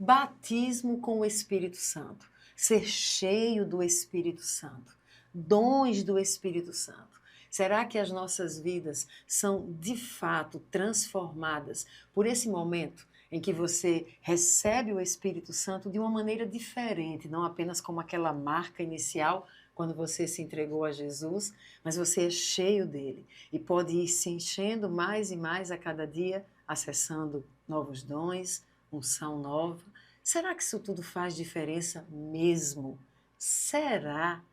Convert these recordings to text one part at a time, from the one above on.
Batismo com o Espírito Santo, ser cheio do Espírito Santo, dons do Espírito Santo. Será que as nossas vidas são de fato transformadas por esse momento em que você recebe o Espírito Santo de uma maneira diferente, não apenas como aquela marca inicial quando você se entregou a Jesus, mas você é cheio dele e pode ir se enchendo mais e mais a cada dia, acessando novos dons, unção nova. Será que isso tudo faz diferença mesmo? Será?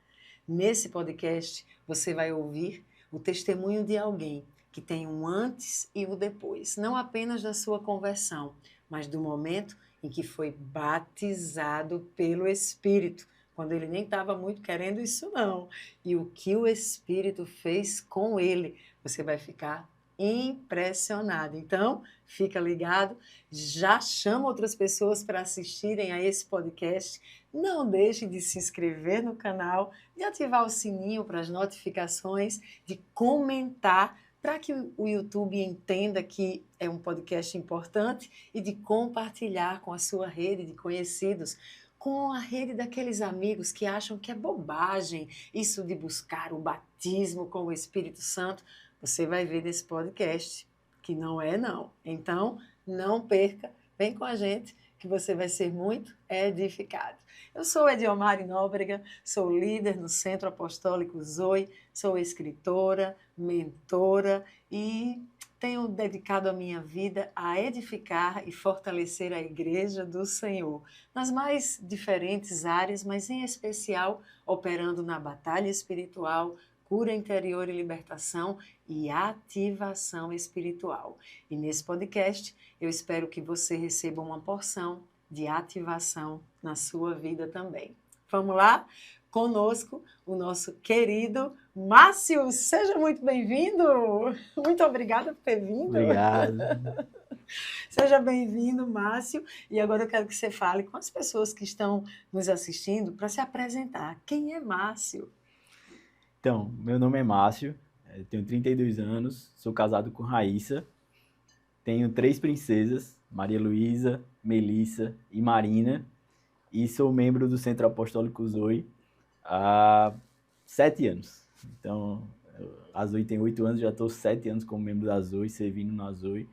Nesse podcast você vai ouvir o testemunho de alguém que tem um antes e o depois, não apenas da sua conversão, mas do momento em que foi batizado pelo Espírito, quando ele nem estava muito querendo isso não. E o que o Espírito fez com ele, você vai ficar impressionado. Então, fica ligado, já chama outras pessoas para assistirem a esse podcast. Não deixe de se inscrever no canal, de ativar o sininho para as notificações, de comentar para que o YouTube entenda que é um podcast importante e de compartilhar com a sua rede de conhecidos, com a rede daqueles amigos que acham que é bobagem isso de buscar o batismo com o Espírito Santo. Você vai ver nesse podcast que não é não. Então, não perca, vem com a gente que você vai ser muito edificado. Eu sou Ediomari Nóbrega, sou líder no Centro Apostólico Zoe, sou escritora, mentora e tenho dedicado a minha vida a edificar e fortalecer a Igreja do Senhor, nas mais diferentes áreas, mas em especial operando na batalha espiritual, cura interior e libertação e ativação espiritual. E nesse podcast, eu espero que você receba uma porção de ativação na sua vida também. Vamos lá? Conosco, o nosso querido Márcio. Seja muito bem-vindo. Muito obrigada por ter vindo. Obrigado. Seja bem-vindo, Márcio. E agora eu quero que você fale com as pessoas que estão nos assistindo para se apresentar. Quem é Márcio? Então, meu nome é Márcio, eu tenho 32 anos, sou casado com Raíssa, tenho 3 princesas, Maria Luísa, Melissa e Marina, e sou membro do Centro Apostólico Zoe há 7 anos. Então, a Zoe tem 8 anos, já estou 7 anos como membro da Zoe, servindo na Zoe,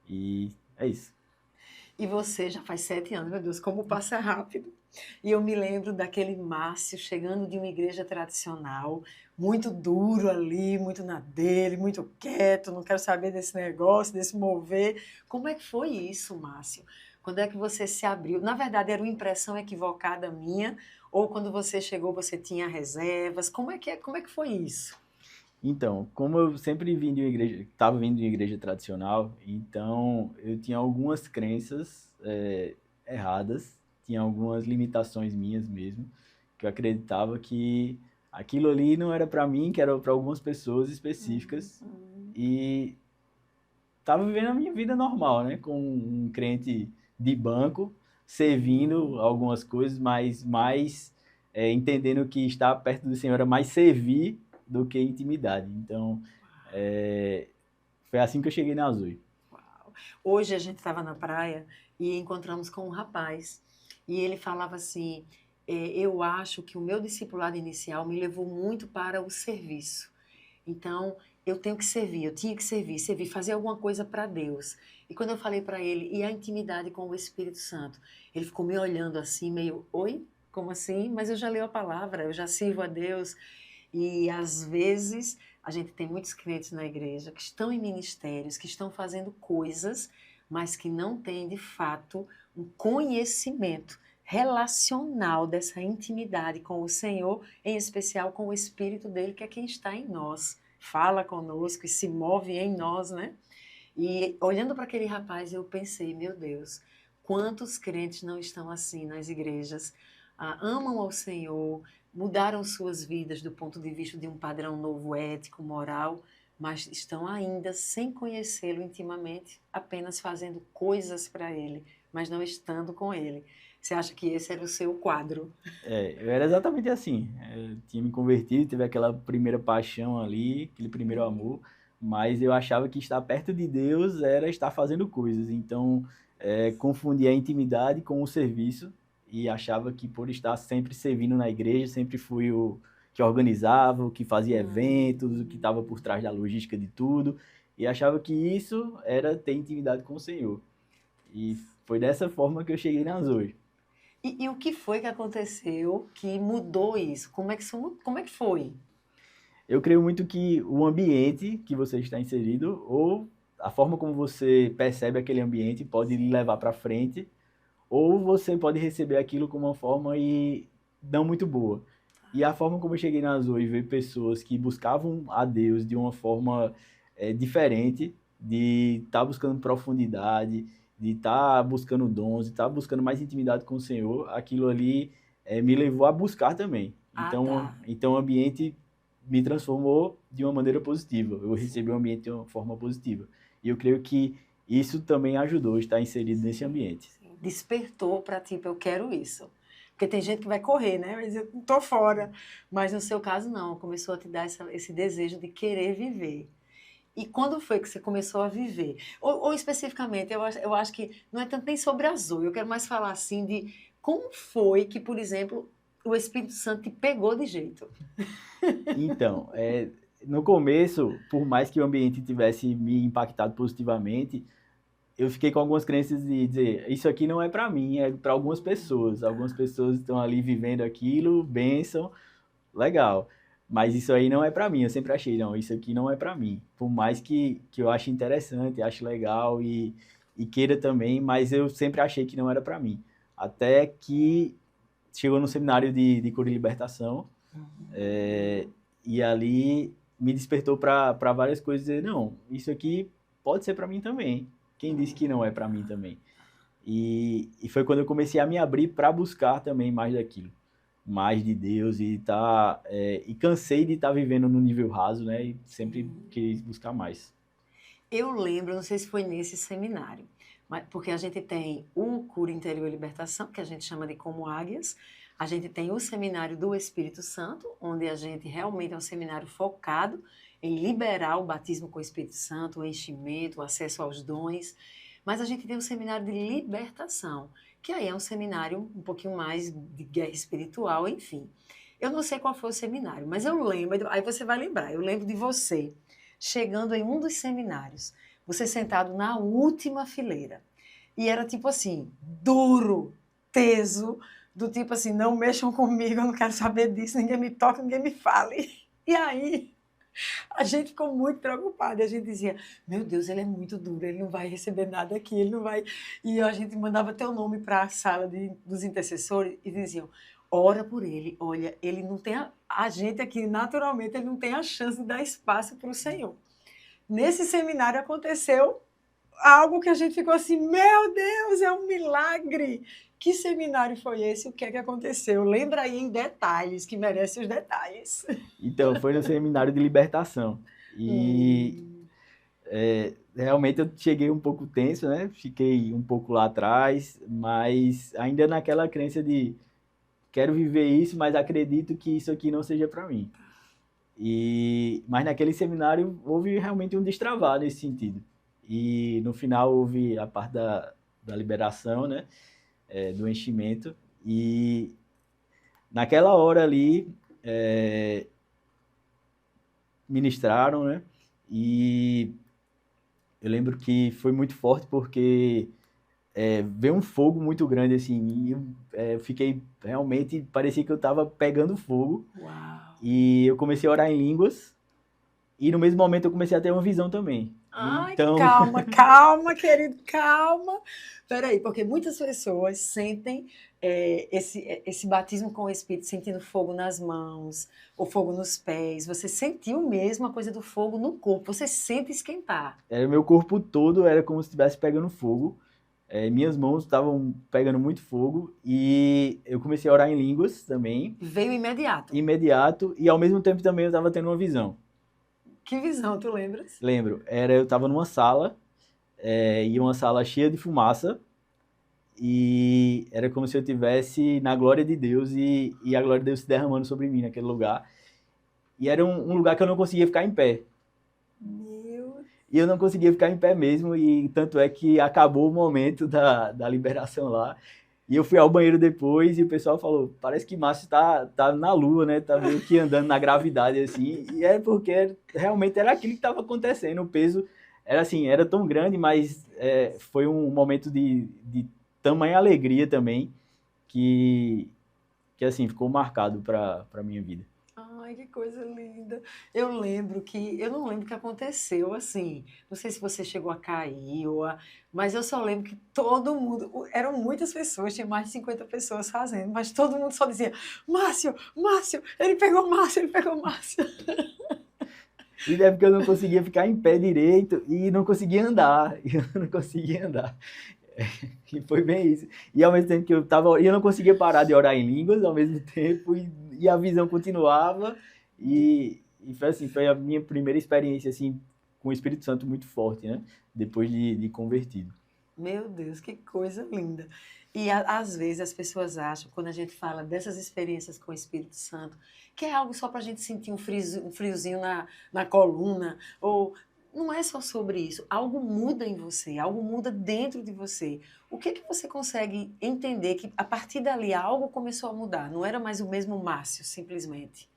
e é isso. E você já faz 7 anos, meu Deus, como passa rápido. E eu me lembro daquele Márcio chegando de uma igreja tradicional, muito duro ali, muito na dele, muito quieto, não quero saber desse negócio, desse mover. Como é que foi isso, Márcio? Quando é que você se abriu? Na verdade, era uma impressão equivocada minha, ou quando você chegou, você tinha reservas? Como é que foi isso? Então, como eu sempre vim de uma igreja, estava vindo de uma igreja tradicional, então eu tinha algumas crenças erradas, tinha algumas limitações minhas mesmo, que eu acreditava que aquilo ali não era para mim, que era para algumas pessoas específicas, e estava vivendo a minha vida normal, né, com um crente de banco, servindo algumas coisas, mas mais entendendo que estar perto do Senhor era mais servir do que intimidade. Então, foi assim que eu cheguei na Azul. Uau. Hoje a gente estava na praia e encontramos com um rapaz e ele falava assim, eu acho que o meu discipulado inicial me levou muito para o serviço. Então, eu tenho que servir, eu tinha que servir, fazer alguma coisa para Deus. E quando eu falei para ele, e a intimidade com o Espírito Santo? Ele ficou me olhando assim, meio, oi? Como assim? Mas eu já leio a palavra, eu já sirvo a Deus. E às vezes a gente tem muitos crentes na igreja que estão em ministérios, que estão fazendo coisas, mas que não têm de fato um conhecimento relacional dessa intimidade com o Senhor, em especial com o Espírito dele, que é quem está em nós, fala conosco e se move em nós, né? E olhando para aquele rapaz, eu pensei, meu Deus, quantos crentes não estão assim nas igrejas, amam ao Senhor, mudaram suas vidas do ponto de vista de um padrão novo ético, moral, mas estão ainda sem conhecê-lo intimamente, apenas fazendo coisas para ele, mas não estando com ele. Você acha que esse era o seu quadro? Eu era exatamente assim. Eu tinha me convertido, teve aquela primeira paixão ali, aquele primeiro amor, mas eu achava que estar perto de Deus era estar fazendo coisas. Então, confundia a intimidade com o serviço e achava que por estar sempre servindo na igreja, sempre fui o que organizava, o que fazia eventos, o que estava por trás da logística de tudo, e achava que isso era ter intimidade com o Senhor. E foi dessa forma que eu cheguei na Zoe. E o que foi que aconteceu que mudou isso? Como é que foi? Eu creio muito que o ambiente que você está inserido, ou a forma como você percebe aquele ambiente, pode lhe levar para frente, ou você pode receber aquilo como uma forma não muito boa. E a forma como eu cheguei na Zoe e ver pessoas que buscavam a Deus de uma forma diferente, de estar buscando profundidade, de estar buscando dons, de estar buscando mais intimidade com o Senhor, aquilo ali me levou a buscar também. Ah, Então, tá. então o ambiente me transformou de uma maneira positiva. Eu recebi o ambiente de uma forma positiva. E eu creio que isso também ajudou a estar inserido nesse ambiente. Sim. Despertou para tipo, eu quero isso. Porque tem gente que vai correr, né? Vai dizer, tô fora. Mas no seu caso, não. Começou a te dar esse desejo de querer viver. E quando foi que você começou a viver? Ou especificamente, eu acho que não é tanto nem sobre azul, eu quero mais falar assim de como foi que, por exemplo, o Espírito Santo te pegou de jeito. Então, no começo, por mais que o ambiente tivesse me impactado positivamente, eu fiquei com algumas crenças de dizer, isso aqui não é para mim, é para algumas pessoas. Algumas pessoas estão ali vivendo aquilo, bênção, legal. Mas isso aí não é para mim. Eu sempre achei, não, isso aqui não é para mim. Por mais que eu ache interessante, ache legal e queira também, mas eu sempre achei que não era para mim. Até que chegou no seminário de cura e libertação, e ali me despertou para várias coisas. Dizer, não, isso aqui pode ser para mim também. Quem disse que não é para mim também? E foi quando eu comecei a me abrir para buscar também mais daquilo, mais de Deus e cansei de estar vivendo no nível raso, né? E sempre quis buscar mais. Eu lembro, não sei se foi nesse seminário, mas, porque a gente tem o Cura Interior e Libertação, que a gente chama de Como Águias, a gente tem o Seminário do Espírito Santo, onde a gente realmente é um seminário focado em liberar o batismo com o Espírito Santo, o enchimento, o acesso aos dons, mas a gente tem o Seminário de Libertação, que aí é um seminário um pouquinho mais de guerra espiritual, enfim. Eu não sei qual foi o seminário, mas eu lembro, aí você vai lembrar, eu lembro de você chegando em um dos seminários, você sentado na última fileira. E era tipo assim, duro, teso, do tipo assim, não mexam comigo, eu não quero saber disso, ninguém me toca, ninguém me fale. E aí, a gente ficou muito preocupada, a gente dizia, meu Deus, ele é muito duro, ele não vai receber nada aqui, ele não vai... E a gente mandava teu nome para a sala dos intercessores e diziam, ora por ele, olha, ele não tem a gente aqui, naturalmente, ele não tem a chance de dar espaço para o Senhor. Nesse seminário aconteceu algo que a gente ficou assim, meu Deus, é um milagre. Que seminário foi esse? O que é que aconteceu? Lembra aí em detalhes, que merece os detalhes. Então, foi no seminário de libertação. E realmente eu cheguei um pouco tenso, né? Fiquei um pouco lá atrás, mas ainda naquela crença de quero viver isso, mas acredito que isso aqui não seja para mim. Mas naquele seminário houve realmente um destravar nesse sentido. E no final houve a parte da liberação, né? Do enchimento. E naquela hora ali ministraram, né? E eu lembro que foi muito forte porque veio um fogo muito grande assim. E eu fiquei realmente, parecia que eu estava pegando fogo. Uau! E eu comecei a orar em línguas. E no mesmo momento eu comecei a ter uma visão também. Ai, Então, calma, calma, querido, calma. Peraí, porque muitas pessoas sentem esse batismo com o Espírito, sentindo fogo nas mãos, ou fogo nos pés. Você sentiu mesmo a coisa do fogo no corpo, você sente esquentar. o meu corpo todo era como se estivesse pegando fogo. Minhas mãos estavam pegando muito fogo. E eu comecei a orar em línguas também, Veio imediato. imediato. E ao mesmo tempo também eu estava tendo uma visão. Que visão, tu lembras? Lembro, eu estava numa sala, e uma sala cheia de fumaça. E era como se eu estivesse na glória de Deus e a glória de Deus se derramando sobre mim naquele lugar. E era um lugar que eu não conseguia ficar em pé. Meu Deus. e eu não conseguia ficar em pé mesmo, e tanto é que acabou o momento da liberação lá, e eu fui ao banheiro depois, e o pessoal falou, parece que Márcio tá na lua, né, tá meio que andando na gravidade, assim, e é porque realmente era aquilo que estava acontecendo, o peso era assim, era tão grande, mas foi um momento de tamanha alegria também, que assim, ficou marcado para minha vida. Ai, que coisa linda. Eu não lembro o que aconteceu, assim. Não sei se você chegou a cair, mas eu só lembro que todo mundo, eram muitas pessoas, tinha mais de 50 pessoas fazendo, mas todo mundo só dizia: Márcio, Márcio, ele pegou Márcio, ele pegou Márcio. E é porque eu não conseguia ficar em pé direito e não conseguia andar. E eu não conseguia andar. E foi bem isso. E ao mesmo tempo que eu não conseguia parar de orar em línguas ao mesmo tempo, e a visão continuava. E foi assim, foi a minha primeira experiência assim, com o Espírito Santo muito forte, né? Depois de convertido. Meu Deus, que coisa linda. Às vezes as pessoas acham, quando a gente fala dessas experiências com o Espírito Santo, que é algo só para a gente sentir um friozinho na coluna, ou não é só sobre isso. Algo muda em você, algo muda dentro de você. O que que você consegue entender que a partir dali algo começou a mudar? Não era mais o mesmo Márcio, simplesmente.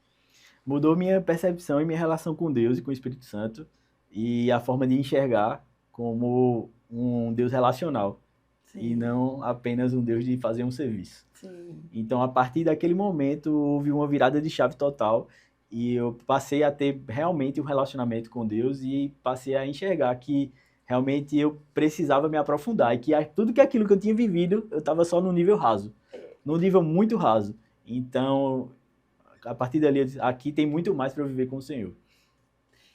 Mudou minha percepção e minha relação com Deus e com o Espírito Santo, e a forma de enxergar como um Deus relacional e Sim, não apenas um Deus de fazer um serviço. sim. Então, a partir daquele momento, houve uma virada de chave total, e eu passei a ter realmente um relacionamento com Deus, e passei a enxergar que realmente eu precisava me aprofundar, e que tudo que aquilo que eu tinha vivido, eu estava só no nível raso, num nível muito raso. Então, a partir dali, eu disse, aqui tem muito mais para eu viver com o Senhor.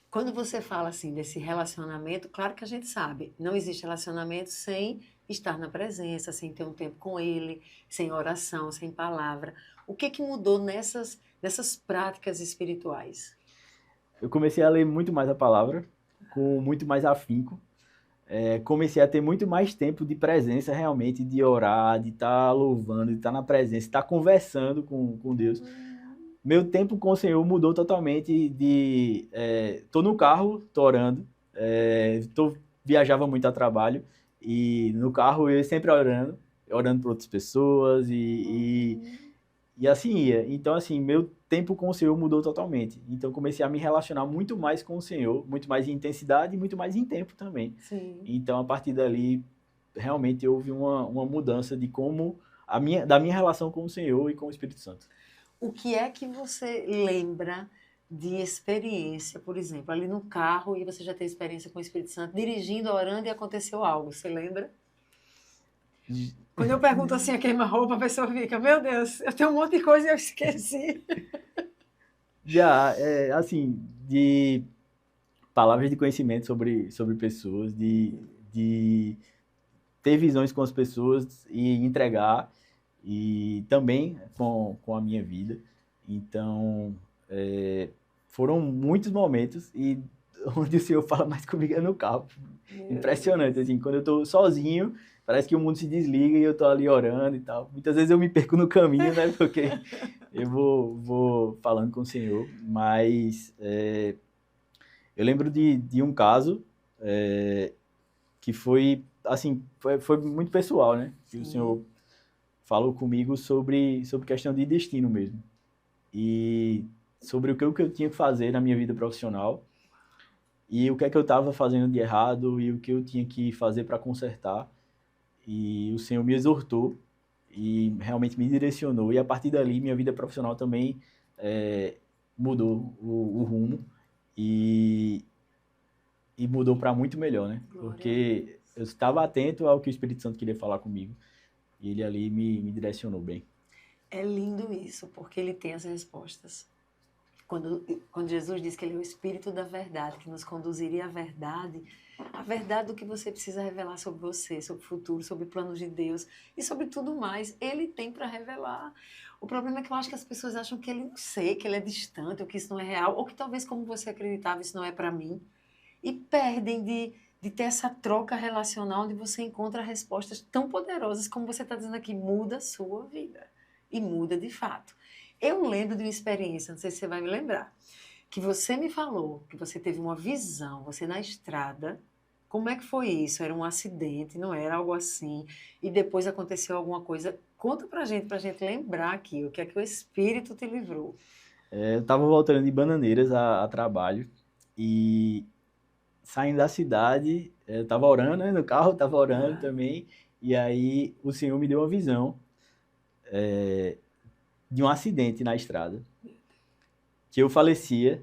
Quando você fala assim desse relacionamento, claro que a gente sabe, não existe relacionamento sem estar na presença, sem ter um tempo com ele, sem oração, sem palavra. O que que mudou nessas práticas espirituais? Eu comecei a ler muito mais a palavra, com muito mais afinco. Comecei a ter muito mais tempo de presença realmente, de orar, de estar louvando, de estar na presença, de estar conversando com Deus. Meu tempo com o Senhor mudou totalmente tô no carro, tô orando, viajava muito a trabalho, e no carro eu sempre orando por outras pessoas, e assim ia. Então, assim, meu tempo com o Senhor mudou totalmente. Então, comecei a me relacionar muito mais com o Senhor, muito mais em intensidade e muito mais em tempo também. Sim. Então, a partir dali, realmente houve uma mudança de da minha relação com o Senhor e com o Espírito Santo. O que é que você lembra de experiência, por exemplo, ali no carro e você já teve experiência com o Espírito Santo, dirigindo, orando e aconteceu algo, você lembra? Quando eu pergunto assim a queima-roupa, a pessoa fica, meu Deus, eu tenho um monte de coisa e eu esqueci. Já, assim, de palavras de conhecimento sobre pessoas, de ter visões com as pessoas e entregar, e também com a minha vida. Então, foram muitos momentos, e onde o Senhor fala mais comigo é no carro. Meu Impressionante, Deus. assim, quando eu estou sozinho, parece que o mundo se desliga e eu estou ali orando e tal. Muitas vezes eu me perco no caminho, né, porque eu vou falando com o Senhor, mas eu lembro de um caso que foi, assim, foi muito pessoal, né? Que o Sim. Senhor falou comigo sobre questão de destino mesmo. E sobre o que eu tinha que fazer na minha vida profissional, e o que é que eu estava fazendo de errado, e o que eu tinha que fazer para consertar. E o Senhor me exortou e realmente me direcionou, e a partir dali minha vida profissional também mudou o rumo, e, e mudou para muito melhor, né? Glória a Porque Deus. eu estava atento ao que o Espírito Santo queria falar comigo, e ele ali me direcionou bem. É lindo isso, porque ele tem as respostas. Quando Jesus diz que ele é o Espírito da verdade, que nos conduziria à verdade, a verdade do que você precisa revelar sobre você, sobre o futuro, sobre planos de Deus e sobre tudo mais, ele tem para revelar. O problema é que eu acho que as pessoas acham que ele não sei, que ele é distante, ou que isso não é real, ou que talvez como você acreditava, isso não é para mim. E perdem de ter essa troca relacional onde você encontra respostas tão poderosas como você está dizendo aqui, muda a sua vida. E muda de fato. Eu lembro de uma experiência, não sei se você vai me lembrar, que você me falou que você teve uma visão, você na estrada. Como é que foi isso? Era um acidente, não era algo assim? E depois aconteceu alguma coisa? Conta pra gente lembrar aqui o que é que o Espírito te livrou. Eu estava voltando de Bananeiras a trabalho e saindo da cidade, eu estava orando, né, no carro, estava orando Ah, também, e aí o Senhor me deu uma visão de um acidente na estrada, que eu falecia.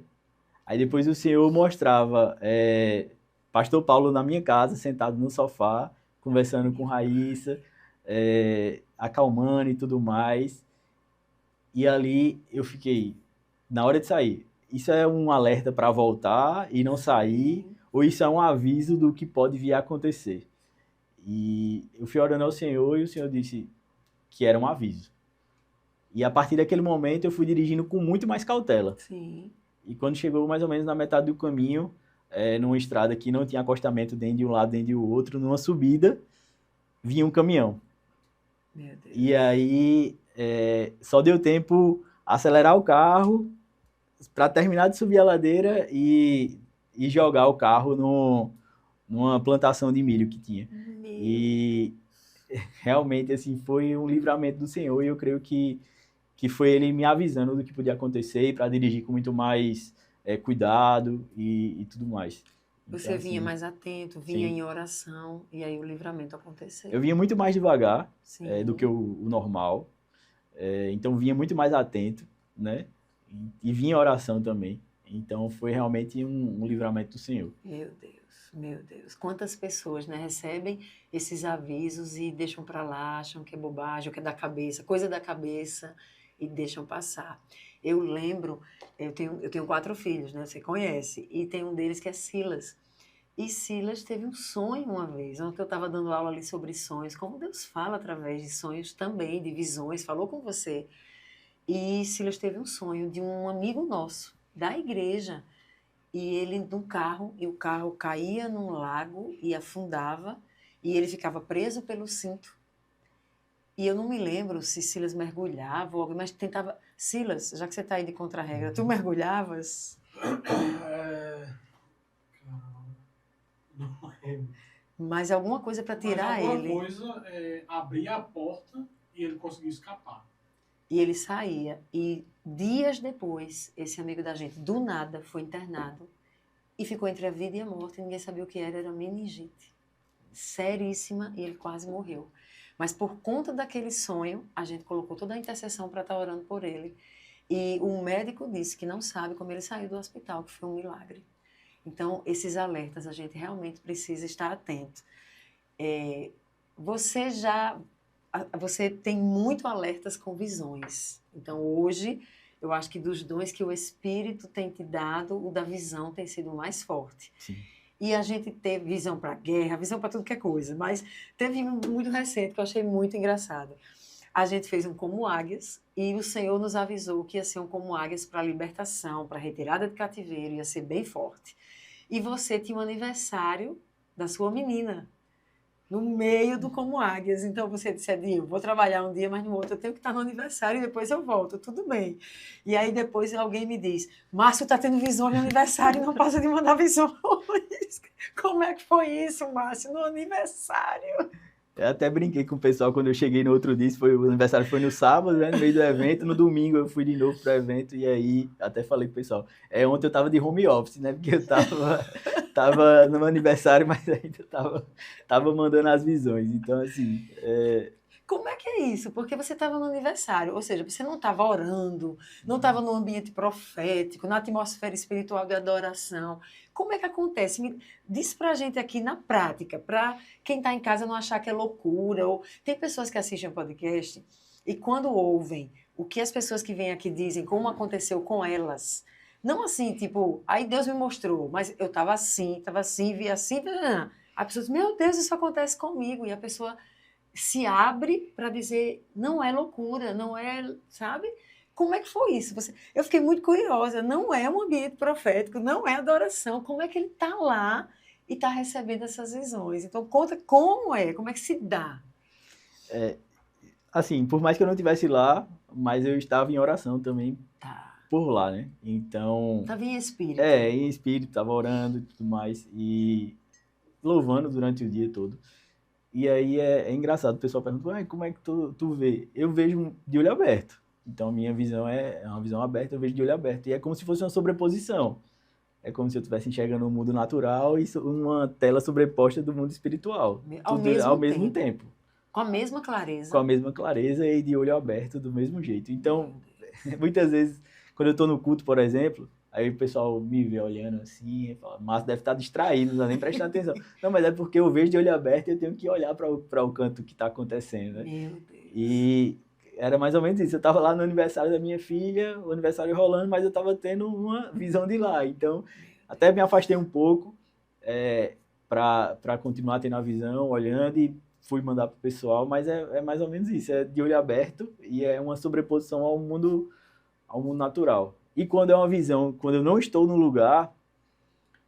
Aí depois o Senhor mostrava Pastor Paulo na minha casa, sentado no sofá, conversando com meu Raíssa, acalmando e tudo mais. E ali eu fiquei, na hora de sair, isso é um alerta para voltar e não sair, Sim. ou isso é um aviso do que pode vir a acontecer? E eu fui orando ao Senhor e o Senhor disse que era um aviso. E a partir daquele momento eu fui dirigindo com muito mais cautela. Sim. E quando chegou mais ou menos na metade do caminho, numa estrada que não tinha acostamento nem de um lado nem do outro, numa subida, vinha um caminhão. Meu E Deus. aí só deu tempo acelerar o carro para terminar de subir a ladeira e jogar o carro numa plantação de milho que tinha. Meu. E realmente assim foi um livramento do Senhor e eu creio que foi ele me avisando do que podia acontecer e para dirigir com muito mais cuidado e tudo mais. Então, Você vinha assim, mais atento, vinha sim. em oração, e aí o livramento Eu aconteceu. vinha muito mais devagar do que Sim, o normal, então vinha muito mais atento, né? E vinha em oração também. Então foi realmente um livramento do Senhor. meu Deus, meu Deus. Quantas pessoas, né, recebem esses avisos e deixam para lá, acham que é bobagem, ou que é da cabeça, coisa da cabeça, e deixam passar. Eu lembro, eu tenho 4 filhos, né, você conhece, e tem um deles que é Silas. E Silas teve um sonho uma vez, ontem eu estava dando aula ali sobre sonhos, como Deus fala através de sonhos também, de visões, falou com você. E Silas teve um sonho de um amigo nosso, da igreja, e ele num carro, e o carro caía num lago e afundava, e ele ficava preso pelo cinto. E eu não me lembro se Silas mergulhava ou algo, mas tentava. Silas, já que você está aí de contra-regra, tu mergulhavas? É, não lembro. Mas alguma coisa para Mas tirar alguma ele. coisa abria a porta e ele conseguiu escapar. E ele saía. E dias depois, esse amigo da gente, do nada, foi internado e ficou entre a vida e a morte. Ninguém sabia o que era meningite. Seríssima, e ele quase morreu. Mas por conta daquele sonho, a gente colocou toda a intercessão para estar orando por ele. E o médico disse que não sabe como ele saiu do hospital, que foi um milagre. Então, esses alertas a gente realmente precisa estar atento. Você já, você tem muito alertas com visões. Então, hoje, eu acho que dos dons que o Espírito tem te dado, o da visão tem sido o mais forte. Sim. E a gente teve visão para guerra, visão para tudo que é coisa, mas teve um muito recente que eu achei muito engraçado. A gente fez um Como Águias e o Senhor nos avisou que ia ser um Como Águias para libertação, para retirada de cativeiro, ia ser bem forte. E você tinha um aniversário da sua menina no meio do Como Águias. Então você disse, Edinho, vou trabalhar um dia, mas no outro eu tenho que estar no aniversário e depois eu volto, tudo bem. E aí depois alguém me diz, Márcio está tendo visões no aniversário e não passa de mandar visões. Como é que foi isso, Márcio, no aniversário? Eu até brinquei com o pessoal quando eu cheguei no outro dia, o aniversário foi no sábado, né, no meio do evento, no domingo eu fui de novo pro evento e aí até falei pro pessoal, ontem eu tava de home office, né, porque eu tava no meu aniversário, mas ainda tava mandando as visões, então assim, Como é que é isso? Porque você estava no aniversário, ou seja, você não estava orando, não estava no ambiente profético, na atmosfera espiritual de adoração. Como é que acontece? Diz pra gente aqui na prática, para quem está em casa não achar que é loucura. Ou... Tem pessoas que assistem o podcast e quando ouvem o que as pessoas que vêm aqui dizem, como aconteceu com elas, não assim, tipo, aí Deus me mostrou, mas eu estava assim, vi assim, a pessoa diz, meu Deus, isso acontece comigo, e a pessoa se abre para dizer, não é loucura, não é, sabe? Como é que foi isso? Eu fiquei muito curiosa. Não é um ambiente profético, não é adoração. Como é que ele está lá e está recebendo essas visões? Então, conta como é que se dá. assim, por mais que eu não estivesse lá, mas eu estava em oração também Tá. por lá, né? Então, Estava em espírito. em espírito, tava orando e tudo mais, e louvando durante o dia todo. E aí é engraçado, o pessoal pergunta, "Ué, como é que tu vê?" Eu vejo de olho aberto. Então, a minha visão é uma visão aberta, eu vejo de olho aberto. E é como se fosse uma sobreposição. É como se eu estivesse enxergando o mundo natural e uma tela sobreposta do mundo espiritual. Ao Tudo mesmo ao mesmo tempo. tempo. Com a mesma Com clareza. a mesma clareza e de olho aberto do mesmo jeito. Então, Meu Deus. muitas vezes, quando eu estou no culto, por exemplo, aí o pessoal me vê olhando assim, e fala, Márcio deve estar distraído, não está nem prestando atenção. Não, mas é porque eu vejo de olho aberto e eu tenho que olhar para o canto que está acontecendo, né? Meu Deus. E era mais ou menos isso. Eu estava lá no aniversário da minha filha, o aniversário rolando, mas eu estava tendo uma visão de lá. Então, até me afastei um pouco para continuar tendo a visão, olhando e fui mandar pro pessoal, mas é mais ou menos isso. É de olho aberto e é uma sobreposição ao mundo natural. E quando é uma visão, quando eu não estou no lugar,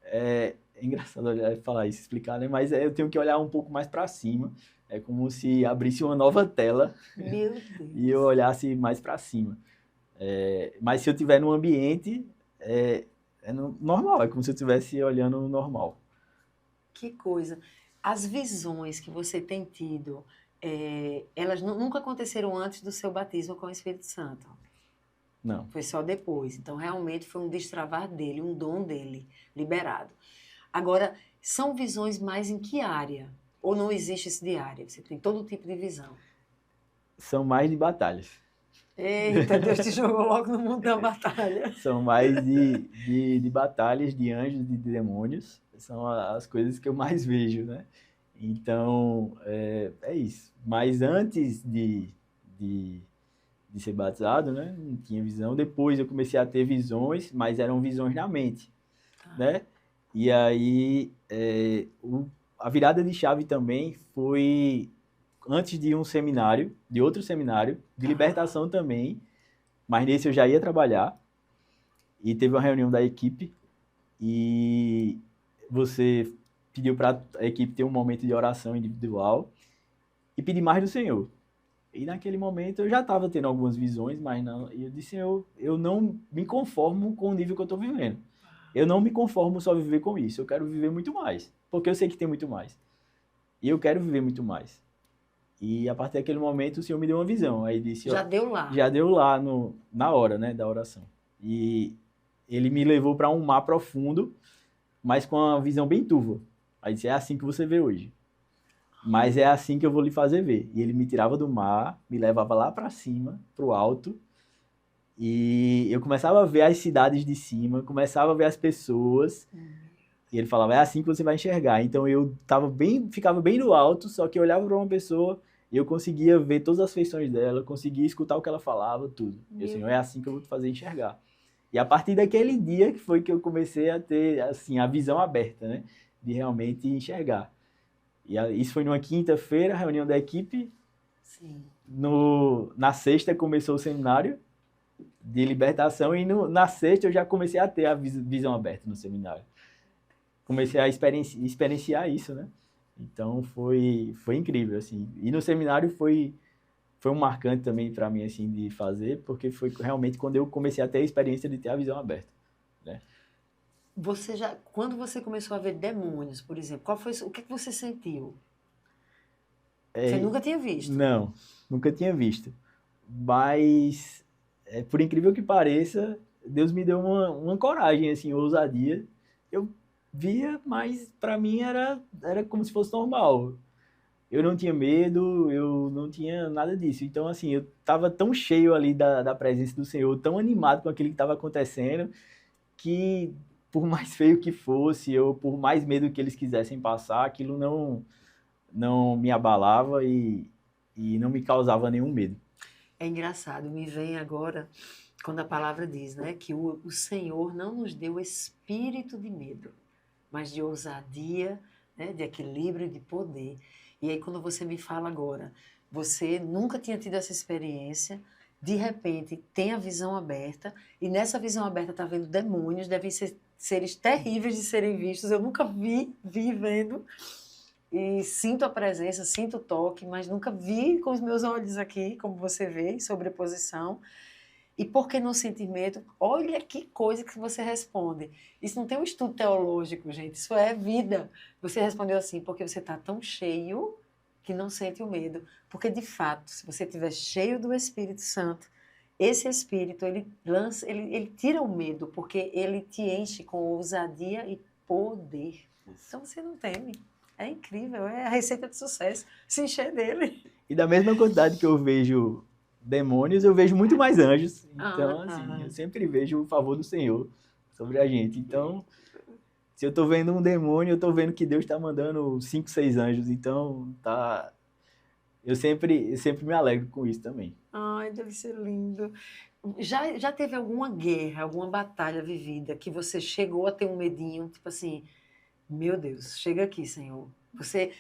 é engraçado falar isso, explicar, né? Mas eu tenho que olhar um pouco mais para cima. É como se abrisse uma nova tela Meu Deus. e eu olhasse mais para cima. Mas se eu estiver num ambiente, normal, é como se eu estivesse olhando no normal. Que coisa. As visões que você tem tido, elas nunca aconteceram antes do seu batismo com o Espírito Santo. Não. Foi só depois. Então, realmente foi um destravar dele, um dom dele, liberado. Agora, são visões mais em que área? Ou não existe esse de área? Você tem todo tipo de visão. São mais de batalhas. Eita, Deus te jogou logo no mundo da batalha. São mais de batalhas, de anjos e de demônios. São as coisas que eu mais vejo, né? Então, é isso. Mas antes de ser batizado, né? Não tinha visão. Depois eu comecei a ter visões, mas eram visões na mente, né? E aí, a virada de chave também foi antes de um seminário, de outro seminário, de libertação também, mas nesse eu já ia trabalhar, e teve uma reunião da equipe, e você pediu para a equipe ter um momento de oração individual, e pedir mais do Senhor. E naquele momento eu já estava tendo algumas visões, mas não, e eu disse, eu não me conformo com o nível que eu estou vivendo. Eu não me conformo só viver com isso, eu quero viver muito mais, porque eu sei que tem muito mais. E eu quero viver muito mais. E a partir daquele momento o Senhor me deu uma visão. Aí disse, Já deu lá. Já deu lá na hora, né, da oração. E ele me levou para um mar profundo, mas com uma visão bem turva. Aí disse, é assim que você vê hoje. Mas é assim que eu vou lhe fazer ver. E ele me tirava do mar, me levava lá para cima, para o alto, e eu começava a ver as cidades de cima, começava a ver as pessoas, e ele falava, é assim que você vai enxergar. Então eu ficava bem no alto, só que eu olhava para uma pessoa e eu conseguia ver todas as feições dela, conseguia escutar o que ela falava, tudo. E o Senhor, é assim que eu vou te fazer enxergar. E a partir daquele dia que foi que eu comecei a ter, assim, a visão aberta, né? De realmente enxergar. E isso foi numa quinta-feira, reunião da equipe. Sim. Na sexta começou o seminário de libertação e na sexta eu já comecei a ter a visão aberta no seminário. Comecei a experienciar isso, né? Então foi incrível, assim. E no seminário foi um marcante também para mim, assim, de fazer, porque foi realmente quando eu comecei a ter a experiência de ter a visão aberta, né? Quando você começou a ver demônios, por exemplo, o que você sentiu? Você nunca tinha visto? Não, nunca tinha visto. Mas, por incrível que pareça, Deus me deu uma coragem, assim, ousadia. Eu via, mas para mim era como se fosse normal. Eu não tinha medo, eu não tinha nada disso. Então, assim, eu estava tão cheio ali da presença do Senhor, tão animado com aquilo que estava acontecendo, que por mais feio que fosse, ou por mais medo que eles quisessem passar, aquilo não me abalava e não me causava nenhum medo. É engraçado, me vem agora quando a palavra diz, né, que o Senhor não nos deu espírito de medo, mas de ousadia, né, de equilíbrio e de poder. E aí quando você me fala agora, você nunca tinha tido essa experiência, de repente tem a visão aberta, e nessa visão aberta está vendo demônios, devem ser seres terríveis de serem vistos, eu nunca vi vendo, e sinto a presença, sinto o toque, mas nunca vi com os meus olhos aqui, como você vê, em sobreposição. E por que não sentir medo? Olha que coisa que você responde. Isso não tem um estudo teológico, gente. Isso é vida. Você respondeu assim, porque você está tão cheio que não sente o medo. Porque, de fato, se você estiver cheio do Espírito Santo, esse Espírito, ele tira o medo, porque ele te enche com ousadia e poder. Então, você não teme. É incrível, é a receita de sucesso. Se encher dele. E da mesma quantidade que eu vejo demônios, eu vejo muito mais anjos. Então, eu sempre vejo o favor do Senhor sobre a gente. Então, se eu tô vendo um demônio, eu tô vendo que Deus tá mandando 5, 6 anjos. Então, tá... Eu sempre me alegro com isso também. Ai, deve ser lindo. Já teve alguma guerra, alguma batalha vivida que você chegou a ter um medinho, tipo assim, meu Deus, chega aqui, Senhor. Você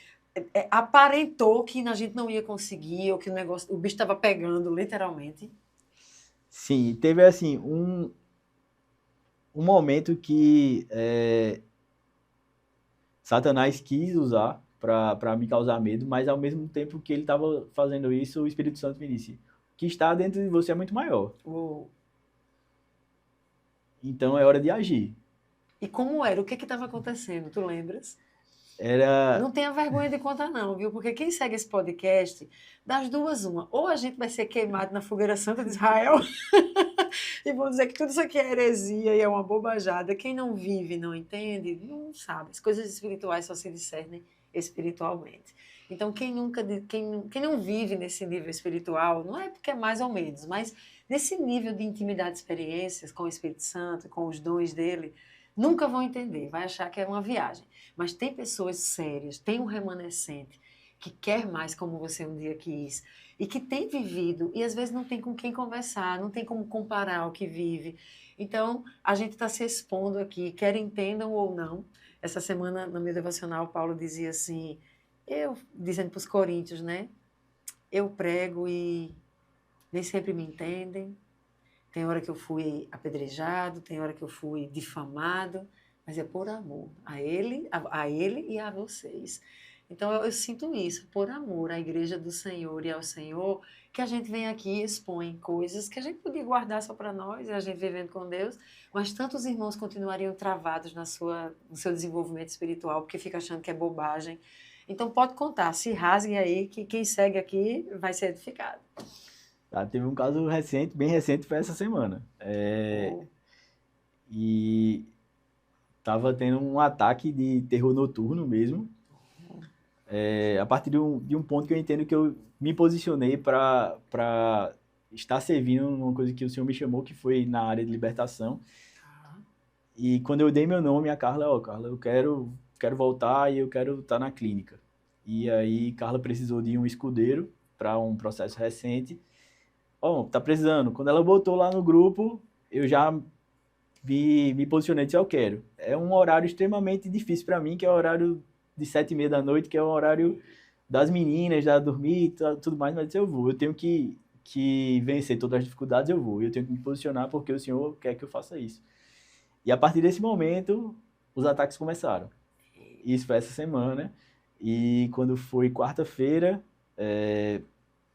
aparentou que a gente não ia conseguir, ou que o bicho estava pegando, literalmente. Sim, teve assim, um momento que Satanás quis usar para me causar medo, mas ao mesmo tempo que ele estava fazendo isso, o Espírito Santo me disse: o que está dentro de você é muito maior. Uou. Então é hora de agir. E como era? O que estava acontecendo? Tu lembras? Era. Não tenha vergonha de contar, não, viu? Porque quem segue esse podcast, das duas, uma. Ou a gente vai ser queimado na fogueira santa de Israel e vão dizer que tudo isso aqui é heresia e é uma bobajada. Quem não vive, não entende, não sabe. As coisas espirituais só se discernem espiritualmente. Então, quem não vive nesse nível espiritual, não é porque é mais ou menos, mas nesse nível de intimidade, experiências com o Espírito Santo, com os dons dele, nunca vão entender, vai achar que é uma viagem. Mas tem pessoas sérias, tem um remanescente que quer mais como você um dia quis e que tem vivido e às vezes não tem com quem conversar, não tem como comparar o que vive. Então, a gente está se expondo aqui, quer entendam ou não. Essa semana, no meu devocional, Paulo dizia assim, dizendo para os coríntios, né? Eu prego e nem sempre me entendem. Tem hora que eu fui apedrejado, tem hora que eu fui difamado, mas é por amor a ele e a vocês. Então eu sinto isso, por amor à igreja do Senhor e ao Senhor, que a gente vem aqui e expõe coisas que a gente podia guardar só para nós, e a gente vivendo com Deus, mas tantos irmãos continuariam travados no seu desenvolvimento espiritual, porque fica achando que é bobagem. Então pode contar, se rasgue aí, que quem segue aqui vai ser edificado. Tá, teve um caso recente, bem recente, foi essa semana. E tava tendo um ataque de terror noturno mesmo. A partir de um ponto que eu entendo que eu me posicionei para estar servindo uma coisa que o Senhor me chamou, que foi na área de libertação. E quando eu dei meu nome a Carla, Carla, eu quero voltar e eu quero estar na clínica. E aí Carla precisou de um escudeiro para um processo recente. Tá precisando. Quando ela botou lá no grupo, eu já me posicionei e disse, eu quero. É um horário extremamente difícil para mim, que é o horário de 7h30 da noite, que é o horário das meninas, já dormir e tudo mais, mas eu vou. Eu tenho que vencer todas as dificuldades, eu vou. Eu tenho que me posicionar porque o Senhor quer que eu faça isso. E a partir desse momento, os ataques começaram. Isso foi essa semana. E quando foi quarta-feira,